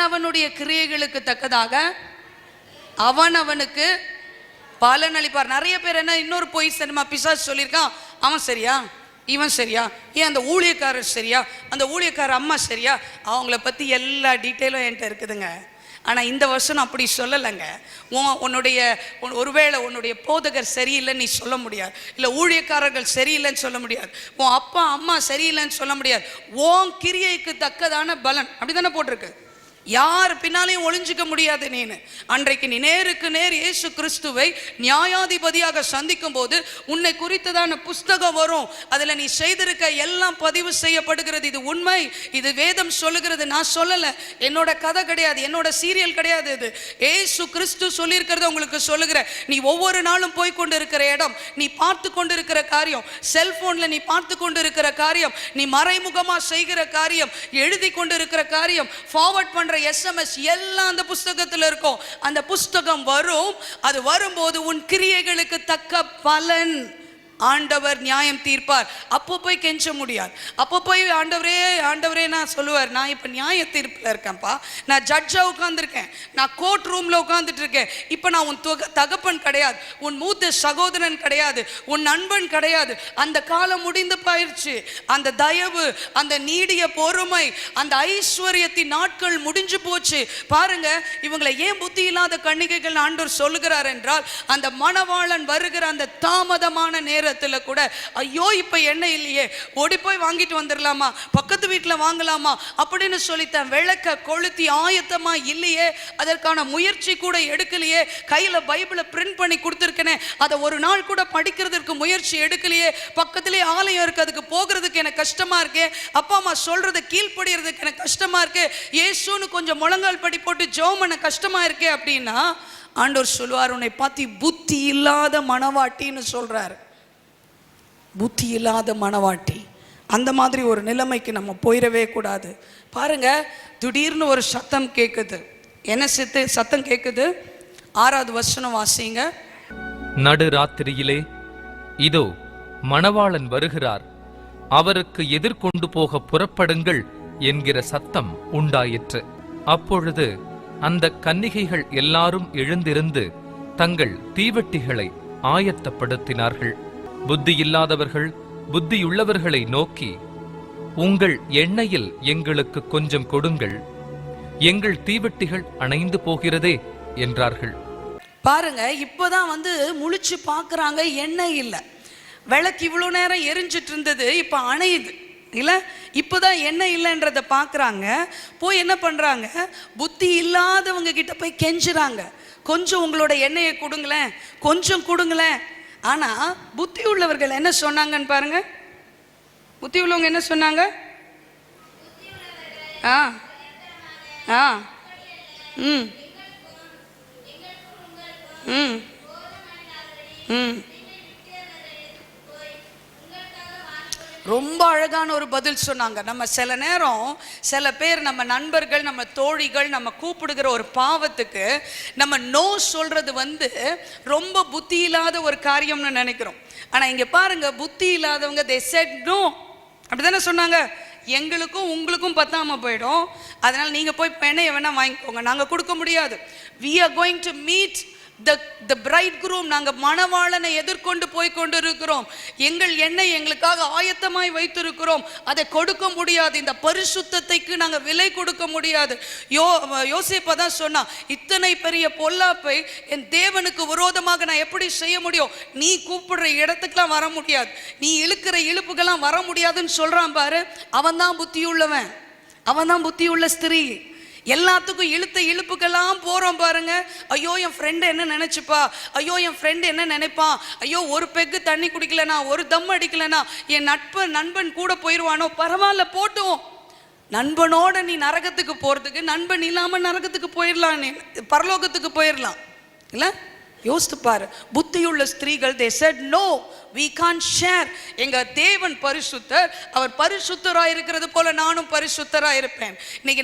அவனுடைய கிரியைகளுக்கு தக்கதாக அவனுக்கு பலன் அளிப்பார். நிறைய பேர் என்ன, இன்னொரு பொய் சினிமா பிசாசு சொல்லியிருக்கான், அவன் சரியா, இவன் சரியா, ஏன் அந்த ஊழியக்காரர் சரியா, அந்த ஊழியக்காரர் அம்மா சரியா, அவங்கள பற்றி எல்லா டீட்டெயிலும் என்கிட்ட இருக்குதுங்க. ஆனால் இந்த வருஷம் அப்படி சொல்லலைங்க. உன்னுடைய ஒருவேளை உன்னுடைய போதகர் சரியில்லைன்னு நீ சொல்ல முடியாது, இல்லை ஊழியக்காரர்கள் சரியில்லைன்னு சொல்ல முடியாது, உன் அப்பா அம்மா சரியில்லைன்னு சொல்ல முடியாது. உன் கிரியைக்கு தக்கதான பலன், அப்படி தானே போட்டிருக்கு. யார் பின்னாலையும் ஒளிஞ்சிக்க முடியாது. நீனு அன்றைக்கு நீ நேருக்கு நேர் இயேசு கிறிஸ்துவை நியாயாதிபதியாக சந்திக்கும் போது உன்னை குறித்ததான புஸ்தகம் வரும். அதுல நீ செய்திருக்க எல்லாம் பதிவு செய்யப்படுகிறது. இது உண்மை, இது வேதம் சொல்லுகிறது, நான் சொல்லல, என்னோட கதை கிடையாது, என்னோட சீரியல் கிடையாது. இது இயேசு கிறிஸ்து சொல்லியிருக்கிறத உங்களுக்கு சொல்லுகிறேன். நீ ஒவ்வொரு நாளும் போய் கொண்டு இருக்கிற இடம், நீ பார்த்து கொண்டு இருக்கிற காரியம், செல்போன்ல நீ பார்த்து கொண்டு இருக்கிற காரியம், நீ மறைமுகமா செய்கிற காரியம், எழுதி கொண்டு இருக்கிற காரியம், ஃபார்வர்ட் பண்ற SMS எல்லாம் அந்த புஸ்தகத்தில் இருக்கும். அந்த புஸ்தகம் வரும், அது வரும்போது உன் கிரியைகளுக்கு தக்க பலன் ஆண்டவர் நியாயம் தீர்ப்பார். அப்போ போய் கெஞ்ச முடியாது. அப்போ போய் ஆண்டவரே நான் சொல்லுவார், நான் இப்போ நியாய தீர்ப்பில் இருக்கேன்ப்பா, நான் ஜட்ஜாக உட்காந்துருக்கேன், நான் கோர்ட் ரூமில் உட்காந்துட்டு இருக்கேன். இப்போ நான் உன் தகப்பன் கிடையாது, உன் மூத்த சகோதரன் கிடையாது, உன் நண்பன் கிடையாது. அந்த காலம் முடிந்து போயிடுச்சு. அந்த தயவு, அந்த நீடிய பொறுமை, அந்த ஐஸ்வர்யத்தின் நாட்கள் முடிஞ்சு போச்சு. பாருங்க, இவங்களை ஏன் புத்தி இல்லாத கன்னிகைகள் ஆண்டவர் சொல்லுகிறார் என்றால், அந்த மணவாளன் வருகிற அந்த தாமதமான நேரம் கூட ஐயோ இப்ப என்ன இல்லையே, ஓடி போய் வாங்கிட்டு வந்துடலாமா, பக்கத்து வீட்டில் வாங்கலாமா அப்படின்னு சொல்லித்தான் விளக்க கொளுத்தி ஆயத்தமா இல்லையே, அதற்கான முயற்சி கூட எடுக்கலையே, கையில பைபிளை பிரிண்ட் பண்ணி கொடுத்துருக்கேனே, அதை ஒரு நாள் கூட படிக்கிறதுக்கு முயற்சி எடுக்கலையே, பக்கத்திலே ஆலயம் இருக்கு, அதுக்கு போகிறதுக்கு எனக்கு கஷ்டமா இருக்கு, அப்பா அம்மா சொல்றதை கீழ்படிறதுக்கு எனக்கு கஷ்டமா இருக்கு, இயேசுன்னு கொஞ்சம் முழங்கால் படி போட்டு ஜெபம் பண்ண கஷ்டமா இருக்கே அப்படின்னா ஆண்டவர் சொல்வார், உன்னை பார்த்து புத்தி இல்லாத மனவாட்டின்னு சொல்றாரு. புத்தி இல்லாத மனவாட்டி. அந்த மாதிரி ஒரு நிலைமைக்கு நம்ம போயிடவே கூடாது. பாருங்க, திடீர்னு ஒரு சத்தம் கேட்குது. என்ன சத்தம் கேட்குது? 6வது வசனம் வாசிங்க. நடு ராத்திரியிலே இதோ மணவாளன் வருகிறார், அவருக்கு எதிர்கொண்டு போக புறப்படுங்கள் என்கிற சத்தம் உண்டாயிற்று. அப்பொழுது அந்த கன்னிகைகள் எல்லாரும் எழுந்திருந்து தங்கள் தீவெட்டிகளை ஆயத்தப்படுத்தினார்கள். புத்தியில்லாதவர்கள் புத்தியுள்ளவர்களை நோக்கி, உங்கள் எண்ணெயில் எங்களுக்கு கொஞ்சம் கொடுங்கள், எங்கள் தீவெட்டிகள் அணைந்து போகிறதே என்றார்கள். பாருங்க, இப்போதான் முழிச்சு பார்க்குறாங்க, எண்ணெய் இல்லை. விளக்கு இவ்வளோ நேரம் எரிஞ்சிட்டு இருந்தது, இப்போ அணையுது இல்லை. இப்போதான் எண்ணெய் இல்லைன்றதை பார்க்குறாங்க. போய் என்ன பண்ணுறாங்க, புத்தி இல்லாதவங்க கிட்ட போய் கெஞ்சுறாங்க, கொஞ்சம் உங்களோட எண்ணெயை கொடுங்களேன், கொஞ்சம் கொடுங்களேன். ஆனால் புத்தி உள்ளவர்கள் என்ன சொன்னாங்கன்னு பாருங்க. புத்தி உள்ளவங்க என்ன சொன்னாங்க? ஆ ஆ ம் ம் ம் ரொம்ப அழகான ஒரு பதில் சொன்னாங்க. நம்ம சில நேரம் சில பேர், நம்ம நண்பர்கள், நம்ம தோழிகள், நம்ம கூப்பிடுகிற ஒரு பாவத்துக்கு நம்ம நோ சொல்றது ரொம்ப புத்தி இல்லாத ஒரு காரியம்னு நினைக்கிறோம். ஆனால் இங்கே பாருங்க, புத்தி இல்லாதவங்க they said no. அப்படிதானே சொன்னாங்க, எங்களுக்கும் உங்களுக்கும் பத்தாம போயிடும், அதனால நீங்க போய் எண்ணெயை வேணா வாங்கிக்கோங்க, நாங்கள் கொடுக்க முடியாது. we are going to meet the bridegroom. நாங்க மணவாளனை எதிர்கொண்டு போய் கொண்டு இருக்கிறோம். எங்கள் எண்ணெய் எங்களுக்காக ஆயத்தமாய் வைத்திருக்கிறோம், அதை கொடுக்க முடியாது. இந்த பரிசுத்தத்தைக்கு நாங்க விலை கொடுக்க முடியாது. யோசேப்பு தான் சொன்னா, இத்தனை பெரிய பொல்லாப்பை என் தேவனுக்கு விரோதமாக நான் எப்படி செய்ய முடியும்? நீ கூப்பிடுற இடத்துக்குலாம் வர முடியாது, நீ இழுக்கிற இழுப்புக்கெல்லாம் வர முடியாதுன்னு சொல்றான் பாரு. அவன் தான் புத்தியுள்ளவன், அவன் தான் புத்தியுள்ள ஸ்திரீ. எல்லாத்துக்கும் இழுத்த இழுப்புக்கெல்லாம் போகிறோம் பாருங்க. ஐயோ என் ஃப்ரெண்டு என்ன நினச்சிப்பா, ஐயோ என் ஃப்ரெண்டு என்ன நினைப்பான், ஐயோ ஒரு பெக்கு தண்ணி குடிக்கலனா, ஒரு தம் அடிக்கலனா என் நண்பன் கூட போயிடுவானோ, பரவாயில்ல போட்டும். நண்பனோட நீ நரகத்துக்கு போகிறதுக்கு நண்பன் இல்லாமல் நரகத்துக்கு போயிடலாம், நீ பரலோகத்துக்கு போயிடலாம் இல்லை. யோசித்து பாரு, புத்தியுள்ள ஸ்திரீகள் they said no, we can't share. எங்க தேவன் பரிசுத்தர், அவர் பரிசுத்தராக இருக்கிறது போல நானும் பரிசுத்தராக இருப்பேன். இன்னைக்கு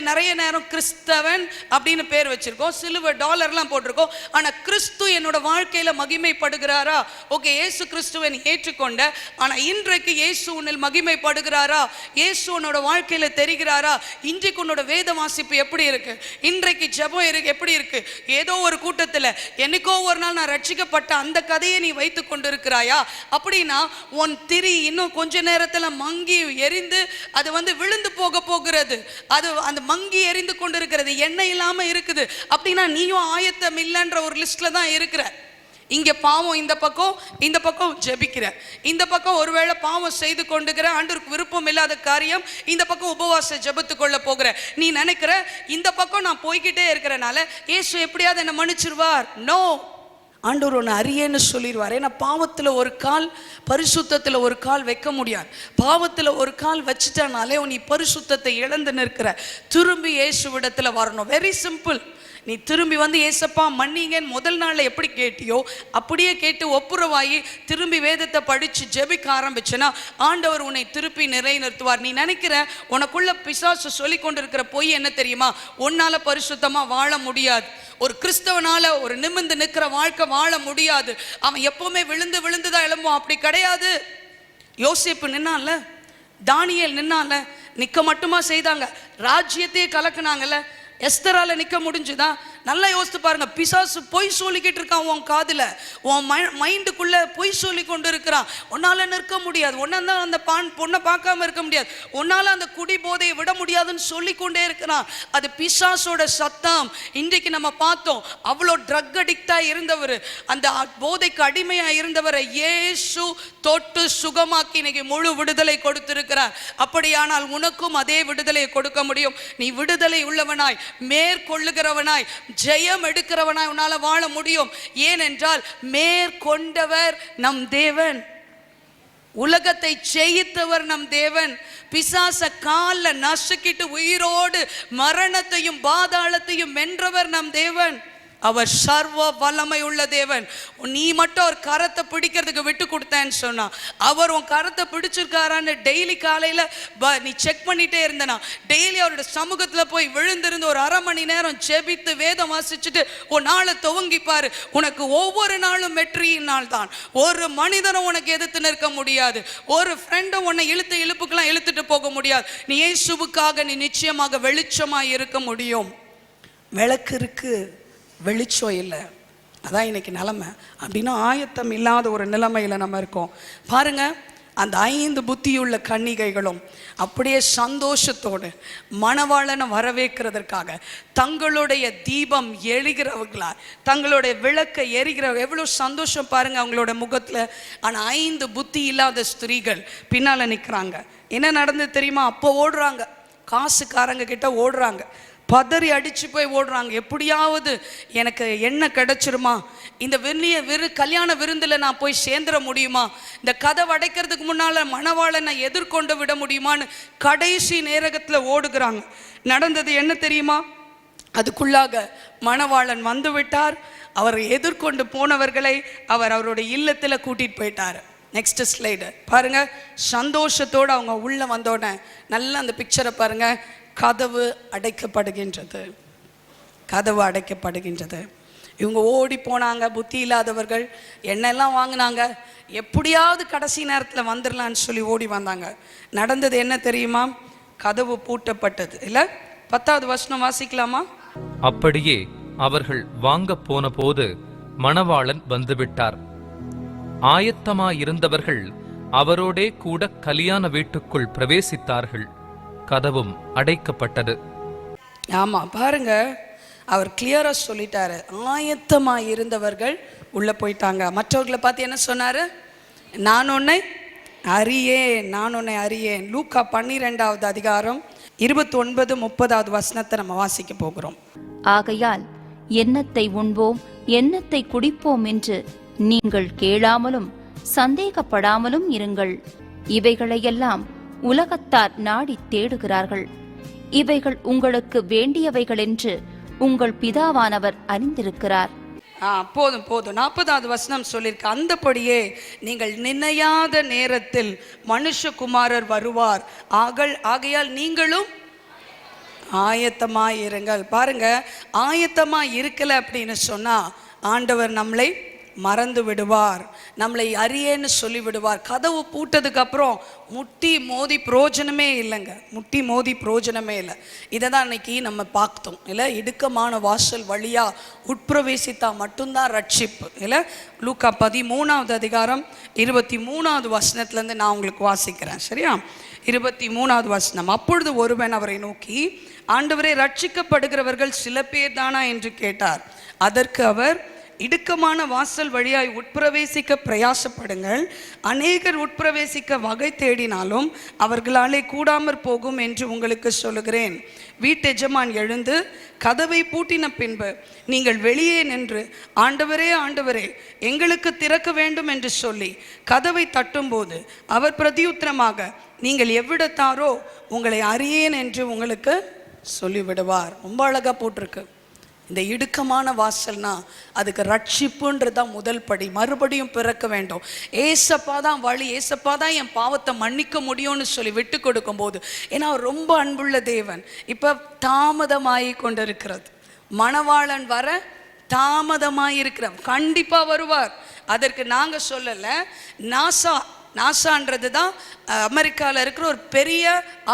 நிறைய நேரம் கிறிஸ்தவன் அப்படின்னு பேர் வச்சிருக்கோம், சிலுவை டாலர்லாம் போட்டிருக்கோம். ஆனால் கிறிஸ்து என்னோட வாழ்க்கையில் மகிமைப்படுகிறாரா? ஓகே, இயேசு கிறிஸ்துவை நீ ஏற்றுக்கொண்ட, ஆனால் இன்றைக்கு இயேசு உன்னில் மகிமைப்படுகிறாரா? இயேசு உன்னோட வாழ்க்கையில் தெரிகிறாரா? இன்றைக்கு உன்னோட வேத வாசிப்பு எப்படி இருக்கு? இன்றைக்கு ஜெபம் எப்படி இருக்கு? ஏதோ ஒரு கூட்டத்தில் என்னைக்கோ ஒரு நாள் நான் ரட்சிக்கப்பட்ட அந்த கதையை நீ வைத்து கொண்டு இருக்கிறாயா? அப்படின்னா உன் திரி இன்னும் கொஞ்ச நேரத்தில் மங்கி எரிந்து அது விழுந்து போகிறது. அது அந்த மங்கி எரிந்து கொண்டு இருக்கிறது, எண்ணெய் இல்லாம இருக்குது. அப்படின்னா நீயும் ஆயத்தம் இல்லைன்ற ஒரு லிஸ்ட்ல தான் இருக்கிற. இங்க பாவம் இந்த பக்கம் ஜெபிக்கிற, இந்த பக்கம் ஒருவேளை பாவம் செய்து கொண்டுக்கிற, ஆண்டவருக்கு விருப்பம் இல்லாத காரியம், இந்த பக்கம் உபவாச ஜெபத்துக்கொள்ள போகிற. நீ நினைக்கிற இந்த பக்கம் நான் போய்கிட்டே இருக்கிறனால இயேசு எப்படியாவது என்ன மன்னிச்சிருவார். நோ, ஆண்டவர் ஒன்று அறியேன்னு சொல்லிடுவார். ஏன்னா பாவத்தில் ஒரு கால், பரிசுத்தத்தில் ஒரு கால் வைக்க முடியாது. பாவத்தில் ஒரு கால் வச்சுட்டானாலே நீ பரிசுத்தத்தை இழந்து நிற்கிற. திரும்பி இயேசுவிடத்தில் வரணும். Very simple. நீ திரும்பி ஏசப்பா மன்னிங்கன்னு முதல் நாளில் எப்படி கேட்டியோ அப்படியே கேட்டு ஒப்புரவாகி திரும்பி வேதத்தை படித்து ஜெபிக்க ஆரம்பிச்சனா ஆண்டவர் உன்னை திருப்பி நிலைநிறுத்துவார். நீ நினைக்கிற உனக்குள்ள பிசாசு சொல்லி கொண்டிருக்கிற பொய் என்ன தெரியுமா? உன்னால் பரிசுத்தமாக வாழ முடியாது. ஒரு கிறிஸ்தவனால ஒரு நிமிர்ந்து நிற்கிற வாழ்க்கை வாழ முடியாது. அவன் எப்பவுமே விழுந்து தான் எழும்புவான். அப்படி கிடையாது. யோசேப்பு நின்னால, தானியேல் நின்னால, நிற்க மட்டுமா செய்தாங்க? ராஜ்யத்தையே கலக்குனாங்கல்ல. எஸ்தரால நிற்க முடிஞ்சுதா? நல்லா யோசித்து பாருங்க. பிசாசு பொய் சொல்லிக்கிட்டு இருக்கான் உன் காதில், உன் மைண்டுக்குள்ள பொய் சொல்லி கொண்டு இருக்கிறான். உன்னால நிற்க முடியாது, உன்னால அந்த பொண்ணை பார்க்காம இருக்க முடியாது, உன்னால அந்த குடி போதையை விட முடியாதுன்னு சொல்லி கொண்டே இருக்கிறான். அது பிசாசோட சத்தம். இன்றைக்கு நம்ம பார்த்தோம், அவ்வளோ ட்ரக் அடிக்டா இருந்தவர், அந்த போதைக்கு அடிமையா இருந்தவரை இயேசு தொட்டு சுகமாக்கி இன்னைக்கு முழு விடுதலை கொடுத்திருக்கிறார். அப்படியானால் உனக்கும் அதே விடுதலையை கொடுக்க முடியும். நீ விடுதலை உள்ளவனாய், மேற்கொள்ளுகிறவனாய், ஜெயம் எடுக்கிறவனாய் உன்னால வாழ முடியும். ஏனென்றால் மேற்கொண்டவர் நம் தேவன், உலகத்தை ஜெயித்தவர் நம் தேவன். பிசாச கால்ல நசுக்கிட்டு உயிரோடு மரணத்தையும் பாதாளத்தையும் வென்றவர் நம் தேவன். அவர் சர்வ வல்லமை உள்ள தேவன். நீ மட்டும் ஒரு கரத்தை பிடிக்கிறதுக்கு விட்டு கொடுத்தேன்னு சொன்னா, அவர் உன் கரத்தை பிடிச்சிருக்காரான்னு டெய்லி காலையில் நீ செக் பண்ணிட்டே இருந்தனா, டெய்லி அவரோட சமூகத்தில் போய் விழுந்திருந்து ஒரு அரை மணி நேரம் செபித்து வேதம் வாசிச்சுட்டு உன் நாளை துவங்கிப்பாரு. உனக்கு ஒவ்வொரு நாளும் வெற்றியின் நாள் தான். ஒரு மனிதனும் உனக்கு எதிர்த்து நிற்க முடியாது. ஒரு ஃப்ரெண்டும் உன்னை இழுப்புக்கெல்லாம் இழுத்துட்டு போக முடியாது. நீ இயேசுவுக்காக நீ நிச்சயமாக வெளிச்சமாக இருக்க முடியும். விளக்கு இருக்கு, வெளிச்சம் இல்லை. அதான் இன்னைக்கு நிலைமை. அப்படின்னா ஆயத்தம் இல்லாத ஒரு நிலைமையில் நம்ம இருக்கோம். பாருங்க, அந்த 5 புத்தியுள்ள கன்னிகைகளும் அப்படியே சந்தோஷத்தோடு மணவாளனை வரவேற்கிறதற்காக தங்களுடைய தீபம் எரிகிறவர்களா, தங்களுடைய விளக்கை எரிகிற எவ்வளோ சந்தோஷம் பாருங்க அவங்களோட முகத்தில். ஆனால் 5 புத்தி இல்லாத ஸ்திரீகள் பின்னால் நிற்கிறாங்க. என்ன நடந்தது தெரியுமா? அப்போ ஓடுறாங்க, காசுக்காரங்க கிட்ட ஓடுறாங்க, பதறி அடிச்சு போய் ஓடுறாங்க. எப்படியாவது எனக்கு என்ன கிடைச்சிருமா, இந்த கல்யாண விருந்தில் நான் போய் சேர்ந்துட முடியுமா, இந்த கதவை அடைக்கிறதுக்கு முன்னால் மணவாளனை எதிர்கொண்டு விட முடியுமான்னு கடைசி நேரத்தில் ஓடுகிறாங்க. நடந்தது என்ன தெரியுமா? அதுக்குள்ளாக மணவாளன் வந்து விட்டார். அவர் எதிர்கொண்டு போனவர்களை அவர் அவருடைய இல்லத்தில் கூட்டிட்டு போயிட்டார். நெக்ஸ்ட் ஸ்லைடு பாருங்க. சந்தோஷத்தோடு அவங்க உள்ள வந்தோடனே நல்ல அந்த பிக்சரை பாருங்க. கதவு அடைக்கப்படுகின்றது, கதவு அடைக்கப்படுகின்றது. இவங்க ஓடி போனாங்க, புத்தி இல்லாதவர்கள் எண்ணெல்லாம் வாங்கினாங்க, எப்படியாவது கடைசி நேரத்தில் வந்துடலான்னு சொல்லி ஓடி வந்தாங்க. நடந்தது என்ன தெரியுமா? கதவு பூட்டப்பட்டது. இல்லை, 10வது வசனம் வாசிக்கலாமா? அப்படியே அவர்கள் வாங்க போன போது மணவாளன் வந்துவிட்டார். ஆயத்தமாயிருந்தவர்கள் அவரோடே கூட கல்யாண வீட்டுக்குள் பிரவேசித்தார்கள். கதவும் அடைக்கப்பட்டது. ஆமா பாருங்க, அவர் கிளியரா சொல்லிட்டாரு. ஆயத்தமாய் இருந்தவர்கள் உள்ள போயிட்டாங்க. மற்றவர்களை பார்த்து என்ன சொன்னாரு? நான் உன்னை அறியேன், நான் உன்னை அறியேன். லூக்கா 12வது அதிகாரம் 29, 30வது வசனத்தை நம்ம வாசிக்க போகிறோம். ஆகையால் என்னத்தை உண்போம் என்னத்தை குடிப்போம் என்று நீங்கள் கேளாமலும் சந்தேகப்படாமலும் இருங்கள். இவைகளையெல்லாம் உலகத்தார் நாடி தேடுகிறார்கள். இவைகள் உங்களுக்கு வேண்டியவைகள் என்று உங்கள் பிதாவானவர் அறிந்திருக்கிறார். போதும் போதும். 40வது வசனம் சொல்லியிருக்க, அந்தபடியே நீங்கள் நினையாத நேரத்தில் மனுஷகுமாரர் வருவார், ஆகையால் நீங்களும் ஆயத்தமாய் இருங்கள். பாருங்க, ஆயத்தமாய் இருக்கல அப்படின்னு சொன்னா ஆண்டவர் நம்மளை மறந்து விடுவார், நம்மளை அறியேன்னு சொல்லி விடுவார். கதவு பூட்டதுக்கு அப்புறம் முட்டி மோதி பிரயோஜனமே இல்லைங்க, முட்டி மோதி பிரயோஜனமே இல்லை. இதை தான் இன்னைக்கு நம்ம பார்த்தோம் இல்லை. இடுக்கமான வாசல் வழியா உட்பிரவேசித்தா மட்டும்தான் ரட்சிப்பு இல்லை. லூக்கா 13வது அதிகாரம் 23வது வசனத்துலேருந்து நான் உங்களுக்கு வாசிக்கிறேன், சரியா? 23வது வசனம். அப்பொழுது ஒருவன் அவரை நோக்கி, ஆண்டவரே, ரட்சிக்கப்படுகிறவர்கள் சில பேர் தானா என்று கேட்டார். அதற்கு அவர், இடுக்கமான வாசல் வழியாய் உட்பிரவேசிக்க பிரயாசப்படுங்கள், அநேகர் உட்பிரவேசிக்க வகை தேடினாலும் அவர்களாலே கூடாமற் போகும் என்று உங்களுக்கு சொல்லுகிறேன். வீட்டெஜமான் எழுந்து கதவை பூட்டின பின்பு நீங்கள் வெளியே நின்று, ஆண்டவரே ஆண்டவரே, எங்களுக்கு திறக்க வேண்டும் என்று சொல்லி கதவை தட்டும்போது அவர் பிரதியுத்தரமாக, நீங்கள் எவ்விடத்தாரோ உங்களை அறியேன் என்று உங்களுக்கு சொல்லிவிடுவார். ரொம்ப அழகா போட்டிருக்கு. இந்த இடுக்கமான வாசல்னா அதுக்கு ரட்சிப்புன்றதான் முதல் படி. மறுபடியும் பிறக்க வேண்டும். ஏசப்பா தான் வழி, ஏசப்பா தான் என் பாவத்தை மன்னிக்க முடியும்னு சொல்லி விட்டு கொடுக்கும் போது, ஏன்னா ரொம்ப அன்புள்ள தேவன். இப்போ தாமதமாகி கொண்டிருக்கிறது, மணவாளன் வர தாமதமாயிருக்கிறார். கண்டிப்பாக வருவார். அதற்கு நாங்கள் சொல்லலை, நாசான்றது தான் அமெரிக்காவில் இருக்கிற ஒரு பெரிய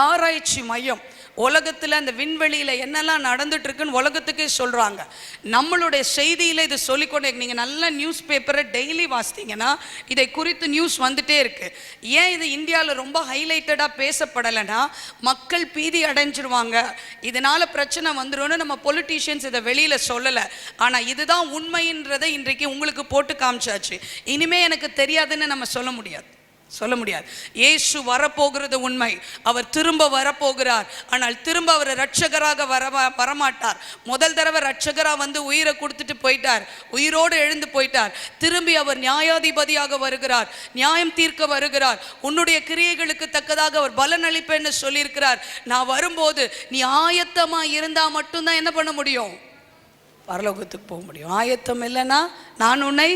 ஆராய்ச்சி மையம். உலகத்தில் அந்த விண்வெளியில் என்னெல்லாம் நடந்துட்டு இருக்குன்னு உலகத்துக்கே சொல்கிறாங்க. நம்மளுடைய செய்தியில் இது சொல்லிக்கொண்டே, நீங்கள் நல்ல நியூஸ் பேப்பரை டெய்லி வாசித்தீங்கன்னா இதை குறித்து நியூஸ் வந்துட்டே இருக்குது. ஏன் இது இந்தியாவில் ரொம்ப ஹைலைட்டடாக பேசப்படலைன்னா, மக்கள் பீதி அடைஞ்சிருவாங்க, இதனால் பிரச்சனை வந்துடும்னு நம்ம பொலிட்டீஷியன்ஸ் இதை வெளியில் சொல்லலை. ஆனால் இதுதான் உண்மைன்றதை இன்றைக்கு உங்களுக்கு போட்டு காமிச்சாச்சு. இனிமே எனக்கு தெரியாதுன்னு நம்ம சொல்ல முடியாது. இயேசு வரப்போகிறது உண்மை. அவர் திரும்ப வரப்போகிறார். ஆனால் திரும்ப அவர் ரட்சகராக வரமாட்டார். முதல் தடவை ரட்சகராக வந்து உயிரை கொடுத்துட்டு போயிட்டார், உயிரோடு எழுந்து போயிட்டார். திரும்பி அவர் நியாயாதிபதியாக வருகிறார், நியாயம் தீர்க்க வருகிறார். உன்னுடைய கிரியைகளுக்கு தக்கதாக அவர் பலன் அளிப்பேன்னு சொல்லியிருக்கிறார். நான் வரும்போது நீ ஆயத்தமா இருந்தா மட்டும்தான் என்ன பண்ண முடியும்? பரலோகத்துக்கு போக முடியும். ஆயத்தம் இல்லைன்னா நான் உன்னை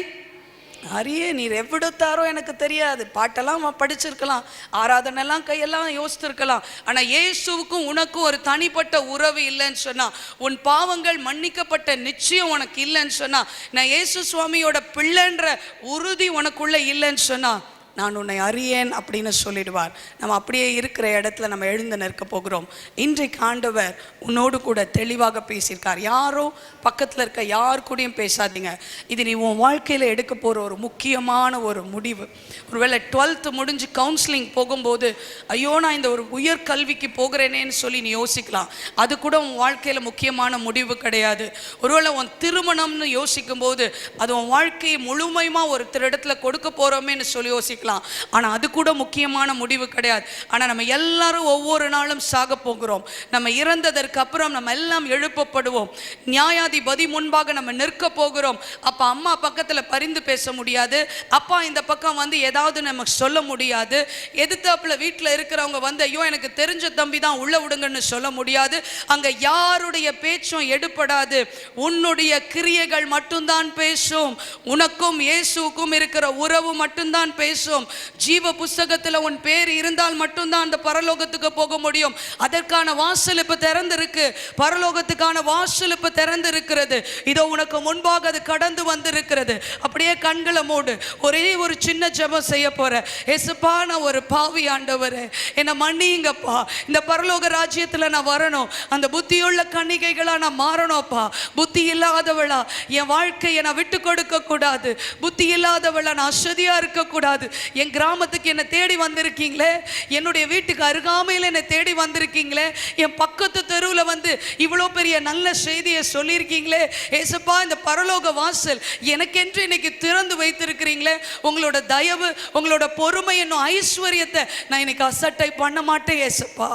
அறியே, நீர் எவ்விடத்தாரோ எனக்கு தெரியாது. பாட்டெல்லாம் படிச்சிருக்கலாம், ஆராதனைலாம் கையெல்லாம் யோசித்திருக்கலாம். ஆனால் இயேசுவுக்கும் உனக்கும் ஒரு தனிப்பட்ட உறவு இல்லைன்னு சொன்னா, உன் பாவங்கள் மன்னிக்கப்பட்ட நிச்சயம் உனக்கு இல்லைன்னு சொன்னா, நான் இயேசு சுவாமியோட பிள்ளைன்ற உறுதி உனக்குள்ள இல்லைன்னு சொன்னா, நான் உன்னை அறியேன் அப்படின்னு சொல்லிடுவார். நம்ம அப்படியே இருக்கிற இடத்துல நம்ம எழுந்து நிற்க போகிறோம். இன்றைக்கு ஆண்டவர் உன்னோடு கூட தெளிவாக பேசியிருக்கார். யாரோ பக்கத்தில் இருக்க யார் கூடயும் பேசாதீங்க. இது நீ உன் வாழ்க்கையில் எடுக்க போகிற ஒரு முக்கியமான ஒரு முடிவு. ஒருவேளை 12th முடிஞ்சு கவுன்சிலிங் போகும்போது ஐயோ நான் இந்த ஒரு உயர்கல்விக்கு போகிறேனேன்னு சொல்லி நீ யோசிக்கலாம். அது கூட உன் வாழ்க்கையில் முக்கியமான முடிவு கிடையாது. ஒருவேளை உன் திருமணம்னு யோசிக்கும் போது அது உன் வாழ்க்கையை முழுமையாக ஒரு இடத்துல கொடுக்க போகிறோமேன்னு சொல்லி யோசிக்கலாம். ஆனால் அது கூட முக்கியமான முடிவு கிடையாது. ஆனால் நம்ம எல்லாரும் ஒவ்வொரு நாளும் சாக போகிறோம். நம்ம இறந்ததற்கு அப்புறம் நம்ம எல்லாம் எழுப்பப்படுவோம். நியாயாதிபதி முன்பாக நம்ம நிற்க போகிறோம். அப்போ அம்மா பக்கத்தில் பரிந்து பேச முடியாது, அப்பா இந்த பக்கம் வந்து ஏதாவது நமக்கு சொல்ல முடியாது, எதிர்த்தாப்புல வீட்டில் இருக்கிறவங்க வந்து ஐயோ எனக்கு தெரிஞ்ச தம்பி தான் உள்ள விடுங்கன்னு சொல்ல முடியாது. அங்க யாருடைய பேச்சும் எடுபடாது. உன்னுடைய கிரியைகள் மட்டும்தான் பேசும். உனக்கும் இயேசுவுக்கும் இருக்கிற உறவு மட்டும்தான் பேசும். ஜீவ புஸ்தகத்தில் உன் பேர் இருந்தால் மட்டும்தான் அந்த பரலோகத்துக்கு போக முடியும். அதற்கான வாசல் இப்ப திறந்திருக்கு. பரலோகத்துக்கான வாசல் இப்ப திறந்து இருக்கிறது. இதோ உனக்கு முன்பாக அது கடந்து வந்திருக்கிறது. அப்படியே கண்களை மூடு. ஒரே ஒரு சின்ன ஜெபம் செய்ய போற. ஏசப்பா நான் ஒரு பாவி ஆண்டவரே, என்னை மன்னிங்கப்பா. இந்த பரலோக ராஜ்யத்துல நான் வரணும். அந்த புத்தியுள்ள கன்னிகைகளா நான் மாறணும்ப்பா. புத்தி இல்லாதவளா என் வாழ்க்கையை நான் விட்டு கொடுக்க கூடாது. புத்தி இல்லாதவளா நான் அசதியா இருக்க கூடாது. என் கிராமத்துக்கு என்னை தேடி வந்திருக்கீங்களே, என்னுடைய வீட்டுக்கு அருகாமையில் என்னை தேடி வந்திருக்கீங்களே, என் பக்கத்து தெருவில் வந்து இவ்வளோ பெரிய நல்ல செய்தியை சொல்லியிருக்கீங்களே. ஏசப்பா இந்த பரலோக வாசல் எனக்கென்று இன்னைக்கு திறந்து வைத்திருக்கிறீங்களே. உங்களோட தயவு, உங்களோட பொறுமை, என்னும் ஐஸ்வர்யத்தை நான் இன்னைக்கு அசட்டை பண்ண மாட்டேன் ஏசப்பா.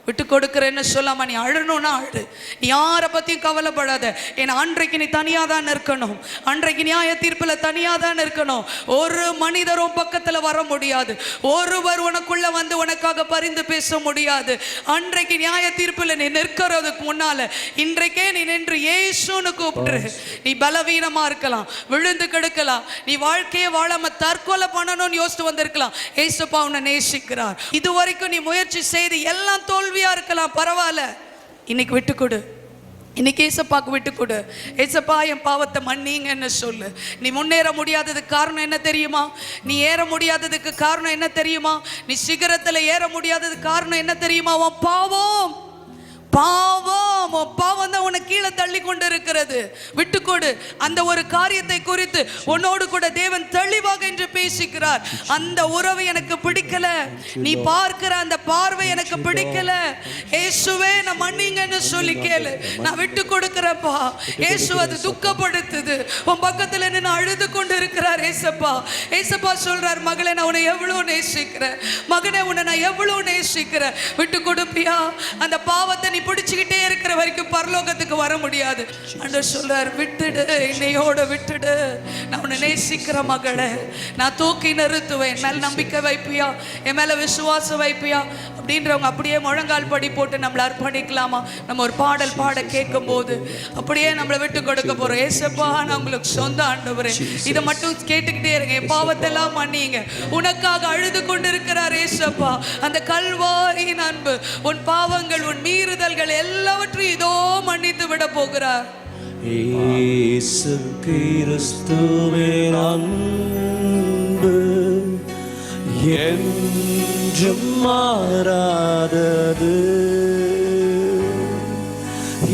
விட்டு கொடுக்குறேன்னு சொல்லாம நீ அழணும்னா அழு. நீ யாரை பற்றியும் கவலைப்படாத. ஏன்னா அன்றைக்கு நீ தனியாக தான் இருக்கணும். அன்றைக்கு நியாய தீர்ப்பில் தனியாக தான் இருக்கணும். ஒரு மனிதரும் பக்கத்தில் வர முடியாது. ஒருவர் உனக்குள்ள வந்து உனக்காக பரிந்து பேச முடியாது. அன்றைக்கு நியாய தீர்ப்பில் நீ நிற்கிறதுக்கு முன்னால இன்றைக்கே நீ நின்று இயேசுன்னு கூப்பிடு. நீ பலவீனமா இருக்கலாம், விழுந்து கெடுக்கலாம், நீ வாழ்க்கையை வாழாம தற்கொலை பண்ணணும்னு யோசித்து வந்திருக்கலாம். ஏசப்பா உன்னை நேசிக்கிறார். இதுவரைக்கும் நீ முயற்சி செய்து எல்லாம் தோல்வி இருக்கலாம், பரவாயில்ல. இன்னைக்கு விட்டு கொடு. இன்னைக்கு ஏசப்பாக்கு விட்டு கொடு. ஏசப்பா என் பாவத்தை மன்னிங்கன்னு சொல்லு. நீ முன்னேற முடியாததுக்கு காரணம் என்ன தெரியுமா? நீ ஏற முடியாததுக்கு காரணம் என்ன தெரியுமா? நீ சிகரத்தில் ஏற முடியாததுக்கு காரணம் என்ன தெரியுமா? உன் பாவம். பாவம் பாவம் தான் உன்னை கீழே தள்ளி கொண்டு இருக்கிறது. விட்டுக்கொடு. அந்த ஒரு காரியத்தை குறித்து உன்னோடு கூட தேவன் தெளிவாக என்று பேசிக்கிறார். அந்த உறவு எனக்கு பிடிக்கல, நீ பார்க்கிற அந்த பார்வை எனக்கு பிடிக்கல, இயேசுவே நான் மன்னிங்கன்னு சொல்லி கேளு. நான் விட்டு கொடுக்கிறப்பா. இயேசு அது துக்கப்படுத்துது. உன் பக்கத்துல நின்று அழுது கொண்டு இருக்கிறார் ஏசப்பா. ஏசப்பா சொல்றார், மகளே நான் உன்னை எவ்வளவு நேசிக்கிறேன், மகனே உன்னை நான் எவ்வளவு நேசிக்கிறேன். விட்டு கொடுப்பியா? அந்த பாவத்தை நீ பிடிச்சுக்கிட்டே இருக்கிற வரைக்கும் பரலோகத்துக்கு வர முடியாது. ஆண்டவர் சொல்றார், விட்டுடு, என்னையோட விட்டுடு. நான் உன்னை நேசிக்கிற மகளே, நான் தூக்கி நிறுத்துவேன். மேல நம்பிக்கை வைப்பியா? என் மேல விசுவாசம் வைப்பியா? அப்படின்றவங்க அப்படியே முழங்கால் படி போட்டு நம்மளை அர்ப்பணிக்கலாமா? நம்ம ஒரு பாடல் பாட கேட்கும் போது அப்படியே நம்மளை விட்டு கொடுக்க போறோம். ஏசப்பா நான் உங்களுக்கு சொந்த ஆண்டவரே, இதை மட்டும் கேட்டுக்கிட்டே இருங்க. என் பாவத்தெல்லாம் மன்னிங்க. உனக்காக அழுது கொண்டு இருக்கிறார் ஏசப்பா. அந்த கல்வாரியின் அன்பு, உன் பாவங்கள், உன் மீறுதல்கள் எல்லாவற்றையும் இதோ மன்னித்து விட போகிறார். இயேசு கிறிஸ்துவின் அன்பு என்றும் மாறாதது.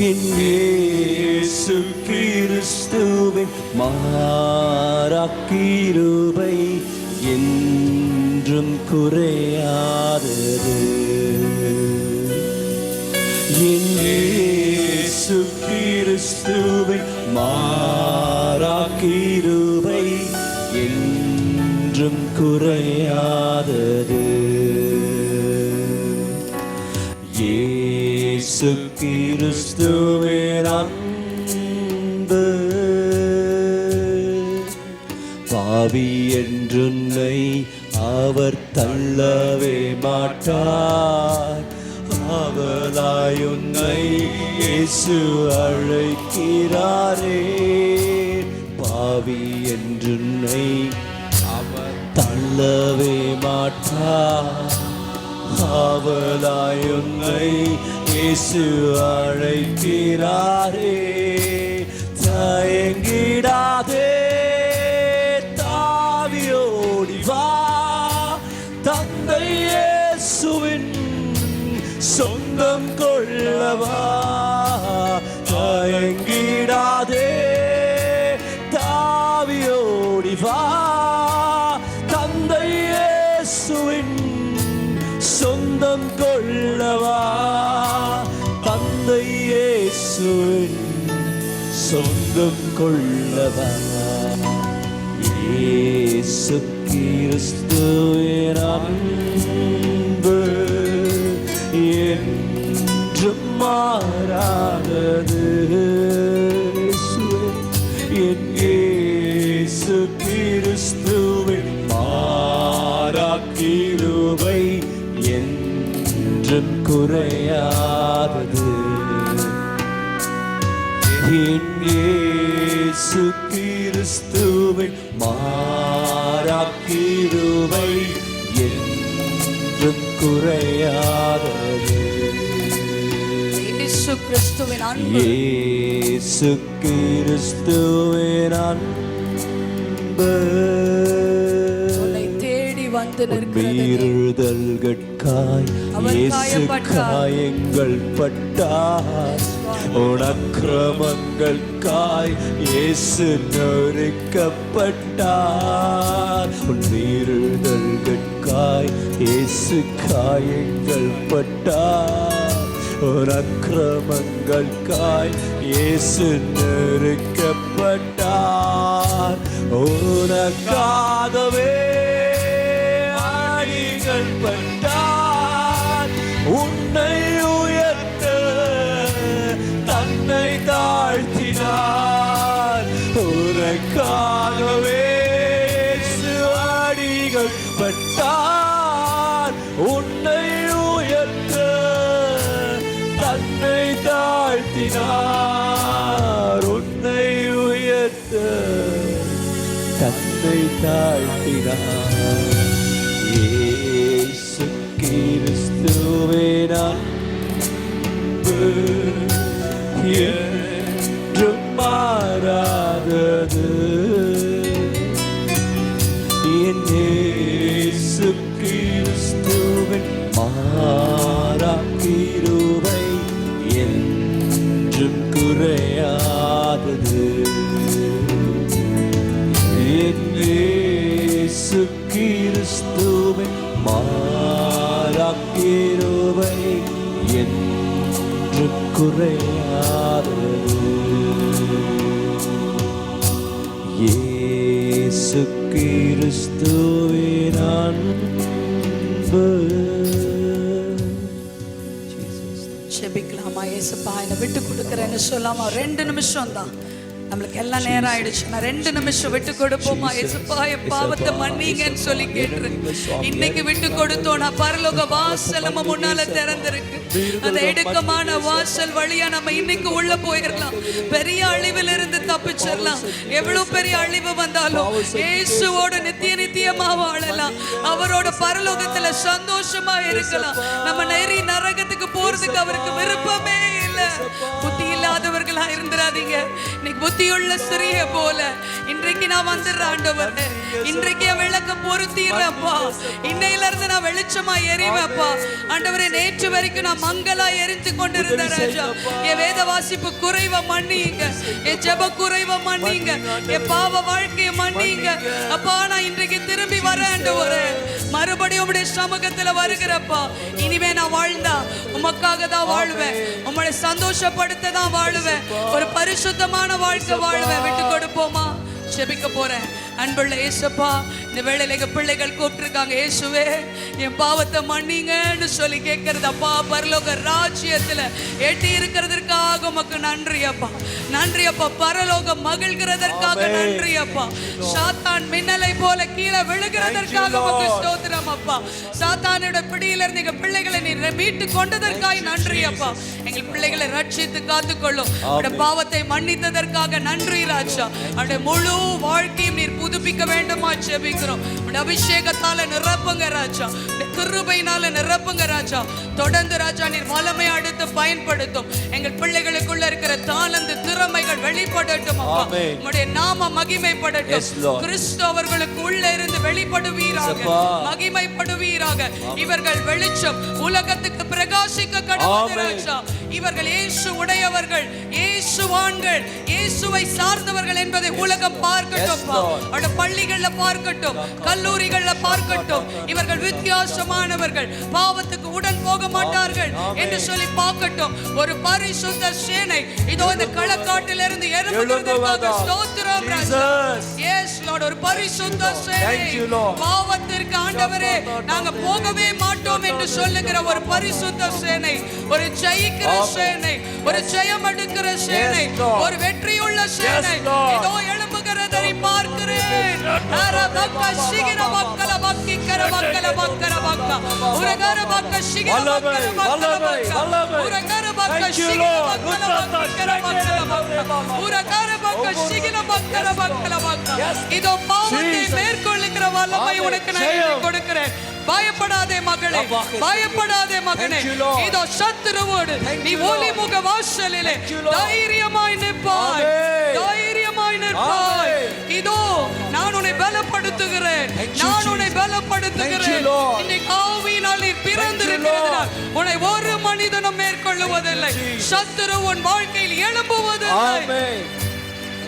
என் இயேசு கிறிஸ்துவின் மாறா கிருபை என்றும் குறையாதது. என் இயேசு கிறிஸ்துவின் மாறா கிருபை என்றும் குறையாதது. இயேசு கிறிஸ்துவின் அன்பு பாவி என்றுன்னை அவர் தள்ளவே மாட்டார். அவளாயுன்னை இயேசு அழைக்கிறாரே. பாவி என்றுன்னை அவர் தள்ளவே மாட்டார். அவளாயுன்னை இயேசு அழைக்கிறாரே. தயங்கிடாதே, தாவி ஓடி வா. தந்தை இயேசுவின் சொந்தம் கொள்ளவா, தயங்கிடாதே தாவியோடி வா. தந்தை இயேசுவின் சொந்தம் கொள்ளவா, தந்தை இயேசுவின் சொந்தம் கொள்ளவா. இயேசு கிறிஸ்துவின் அன்பு என்றும் மாறாதது. என் இயேசு கிறிஸ்துவின் மாறா கிருபை என்றும் குறையாதது. என் இயேசு கிறிஸ்துவின் மாறா கிருபை என்றும் குறையாதது. இயேசு கிறிஸ்துவின் அன்பு, இயேசு கிறிஸ்துவின் அன்பு உன்னை தேடி வந்து நிற்கிறது. மீறுதல்கட்காய் இயேசு காயங்கள் பட்டார், உன் அக்கிரமங்களுக்காய் இயேசு நொறுக்கப்பட்டார். உன் மீறுதல்கட்காய் இயேசு காயங்கள் பட்டார், உன் அக்கிரமங்களுக்காய் இயேசு நொறுக்கப்பட்டார். உனக்காகவே அடிகள் பட்டார், உன்னை உயர்த்த தன்னை தாழ்த்தினார். உனக்காகவே அடிகள் பட்டார், உன்னை உயர்த்த தன்னை தாழ்த்தினார். உன்னை உயர்த்த தன்னை தாழ்த்தினார். இயேசு கிறிஸ்துவின் அன்பு என்றும் மாறாதது. என் இயேசு கிறிஸ்துவின் மாறா கிருபை என்றும் குறையாதது. என் இயேசு கிறிஸ்துவின் மாறா கிருபை என்றும் குறையாதது. இயேசு கிறிஸ்துவின் அன்பு. ஜெபிக்கலாமா? இயேசுப்பா என்னை விட்டு கொடுக்குறேன்னு சொல்லாமா? 2 நிமிஷம் தான், நம்மளுக்கு எல்லாம் நேரம் ஆயிடுச்சு. நான் 2 நிமிஷம் விட்டு கொடுப்போமா? இயேசுப்பா என் பாவத்தை மன்னிங்கன்னு சொல்லி கேட்டுறேன். இன்னைக்கு விட்டு கொடுத்தோம், நான் பரலோக வாசல் நம்ம முன்னால திறந்திருக்கு. அந்த இடுக்கமான வாசல் வழியா நம்ம இன்னைக்கு உள்ள போயிடலாம். பெரிய அழிவில் இருந்து தப்பிச்சிடலாம். எவ்வளவு பெரிய அழிவு வந்தாலும் இயேசுவோட நித்தியமா வாழலாம். அவரோட பரலோகத்துல சந்தோஷமா இருக்கலாம். நம்ம நெறி நரகத்துக்கு போறதுக்கு அவருக்கு விருப்பமே இல்லை. புத்தி இல்லாதவர்களா இருந்துராதீங்க. இன்னைக்கு புத்தியுள்ள ஸ்திரிய போல இன்றைக்கு நான் வந்துடுறேன் ஆண்டவரே. இன்றைக்கு என் விளக்கம் பொருத்திடுறேன்ப்பா. இன்னையில இருந்து நான் வெளிச்சமா எரிவேன்ப்பா ஆண்டவரே. நேற்று வரைக்கும் நான் மங்களா எரிந்து கொண்டிருந்த ராஜா, என் வேத வாசிப்பு குறைவ மன்னிங்க, என் ஜெப குறைவ மன்னிங்க, என் பாவ வாழ்க்கையை மன்னிங்க அப்பா. நான் இன்றைக்கு திரும்பி வரேன் ஆண்டவரே. மறுபடியும் உம்முடைய சமூகத்துல வருகிறப்பா. இனிமே நான் வாழ்ந்தா உமக்காக தான் வாழ்வேன், உம்முடைய சந்தோஷப்படுத்த தான் வாழ்வேன், ஒரு பரிசுத்தமான வாழ்க்கை வாழ்வேன். விட்டு கொடுப்போமா? ஜெபிக்க போறேன். அன்புள்ள இயேசுப்பா, இந்த வேளையில எங்க பிள்ளைகள் கூப்பிட்டுருக்காங்க. இயேசுவே என் பாவத்தை மன்னிங்கன்னு சொல்லி கேட்கறது அப்பா. பரலோக ராஜ்யத்துல எட்டி இருக்கிறதற்காக உமக்கு நன்றி அப்பா. நன்றி அப்பா. பரலோக மகிழ்கிறதற்காக நன்றி அப்பா. சாத்தான் மின்னலை போல கீழே விழுகிறதற்காக உமக்கு ஸ்தோத்திரம் அப்பா. சாத்தானோட பிடியில இருந்து எங்க பிள்ளைகளை நீர் மீட்டு கொண்டதற்காக நன்றி அப்பா. எங்கள் பிள்ளைகளை ரட்சித்து காத்துக்கொள்ளும். பாவத்தை மன்னித்ததற்காக நன்றி ராஜா. அவருடைய முழு வாழ்க்கையும் நீர் புதுப்பிக்க வேண்டுமா ஜெபிக்கிறோம். அபிஷேகத்தால நிரப்புங்க ராஜா, கிருபையினால நிரப்புங்க ராஜா. தொடர்ந்து ராஜா நீர் வல்லமை அடுத்து பயன்படுத்தும். எங்கள் பிள்ளைகளுக்குள்ள இருக்கிற தாளந்து திறமைகள் வெளிப்படட்டும் அப்பா. உம்முடைய நாம மகிமைப்படட்டும். கிறிஸ்து அவர்களுக்கு உள்ள இருந்து வெளிப்படுவீராக, மகிமைப்படுவீராக. இவர்கள் வெளிச்சம் உலகத்துக்கு பிரகாசிக்க கடவுள் ராஜா. இவர்கள் இயேசு உடையவர்கள், இயேசுவான்கள், இயேசுவை சார்ந்தவர்கள் என்பதை உலகம் பார்க்கட்டும். அவருடைய பள்ளிகள்ல பார்க்கட்டும், கல்லூரிகள்ல பார்க்கட்டும். இவர்கள் வித்தியாசமானவர்கள், பாவத்துக்கு உடன் போக மாட்டார்கள் என்று சொல்லி பார்க்கட்டும். ஒரு பரிசுத்த சேனை இதோ இந்த களக்காட்டிலிருந்து எழும்புகிறதற்காக ஸ்தோத்திரம் ராஜா. எஸ் லார்ட், ஒரு பரிசுத்த சேனை. பாவத்திற்கு ஆண்டவரே நாங்க போகவே மாட்டோம் என்று சொல்லுகிற ஒரு பரிசுத்த சேனை, ஒரு ஜெயிக்கிற சேனை, ஒரு ஜெயம் எடுக்கிற சேனை, ஒரு வெற்றியுள்ள சேனை இதோ எழும்புகிறதை பார்க்கிறேன். அரதக்க சிகிர மக்கள பக்கி கர மக்கள மக்கள பக்க உரகர பக்க சிகிர மக்கள மக்கள பக்க உரகர பக்க சிகிர மக்கள மக்கள மக்கள பக்க உரகர பக்க சிகிர மக்கள மக்கள பக்க. இதோ பாவத்தை மேற்கொள்ளுகிற வல்லமை உனக்கு நான் கொடுக்கிறேன். பயப்படாதே மகளே, பயப்படாதே மகனே. இதோ சத்துருவோடு நீ ஒளிமுக வாசலிலே தைரியமாய் நிற்பாய், தைரியமாய் நிற்பாய். இதோ நான் உன்னை பலப்படுத்துகிறேன், நான் உன்னை பலப்படுத்துகிறேன். இன்னைக்கு ஆவியினால் நீ பிறந்திருக்கிறதுனால் உன்னை ஒரு மனிதனும் மேற்கொள்ளுவதில்லை. சத்துரு உன் வாழ்க்கையில் எழும்புவதில்லை.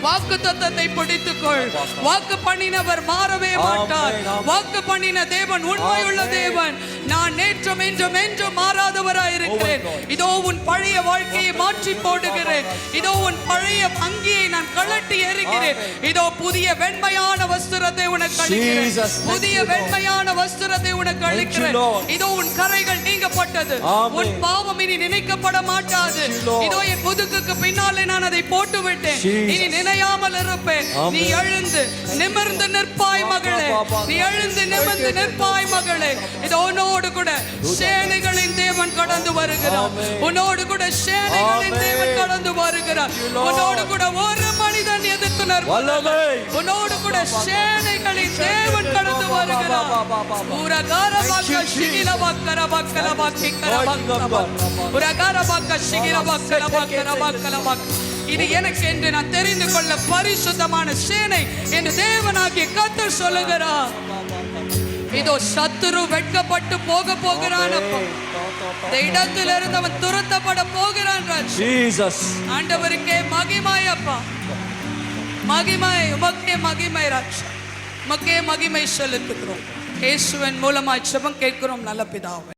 வாக்கு தத்தத்தை பிடித்துக்கொள். வாக்கு பண்ணினவர் மாறவே மாட்டார். வாக்கு பண்ணின தேவன் உண்மையுள்ள தேவன். நான் நேற்றும் என்றும் என்றும் மாறாதவராயிருக்கிறேன். இதோ உன் பழைய வாழ்க்கையை மாற்றி போடுகிறேன். இதோ உன் பழைய அங்கியை நான் கழட்டி எறிகிறேன். இதோ புதிய வெண்மையான வஸ்திரத்தை உனக்கு அளிக்கிறேன். புதிய வெண்மையான வஸ்திரத்தை உனக்கு அளிக்கிறேன். இதோ உன் கரைகள் நீங்கப்பட்டது. உன் பாவம் இனி நினைக்கப்பட மாட்டாது. இதோ என் முதுகுக்கு பின்னாலே நான் அதை போட்டு விட்டேன். இனி நினையாமல் இருப்பேன். நீ எழுந்து நிமிர்ந்து நிற்பாய் மகளே, நீ எழுந்து நிமிர்ந்து நிற்பாய் மகளே. இதோ உன்னோடு கூட சேனைகளின் தேவன் கடந்து வருகிறார். உன்னோடு கூட சேனைகளின் தேவன் கடந்து வருகிறார். உன்னோடு கூட ஒரு மனிதன் எதிர்த்து நிற்பார். உன்னோடு கூட சேனைகளின் தேவன் கடந்து வருகிறார். உரகார பக்க சிகில பக்கர பக்கல பக்கிக்கர பக்கல உரகார பக்க சிகில பக்கல பக்கர பக்கல பக்க. இது எனக்கு என்று நான் தெரிந்து கொள்ள பரிசுத்தமான சேனை என்று தேவனாகிய கர்த்தர் சொல்லுகிறார். இதோ சத்துரு வெட்கப்பட்டு போகிறான். இந்த இடத்திலிருந்து அவன் துரத்தப்பட போகிறான். ஆண்டவருக்கே மகிமை அப்பா, மகிமை உமக்கே மகிமை ராஜா, உமக்கே மகிமை செலுத்துகிறோம். இயேசுவின் மூலமாய் ஜெபம் கேட்கிறோம் நல்ல பிதாவே.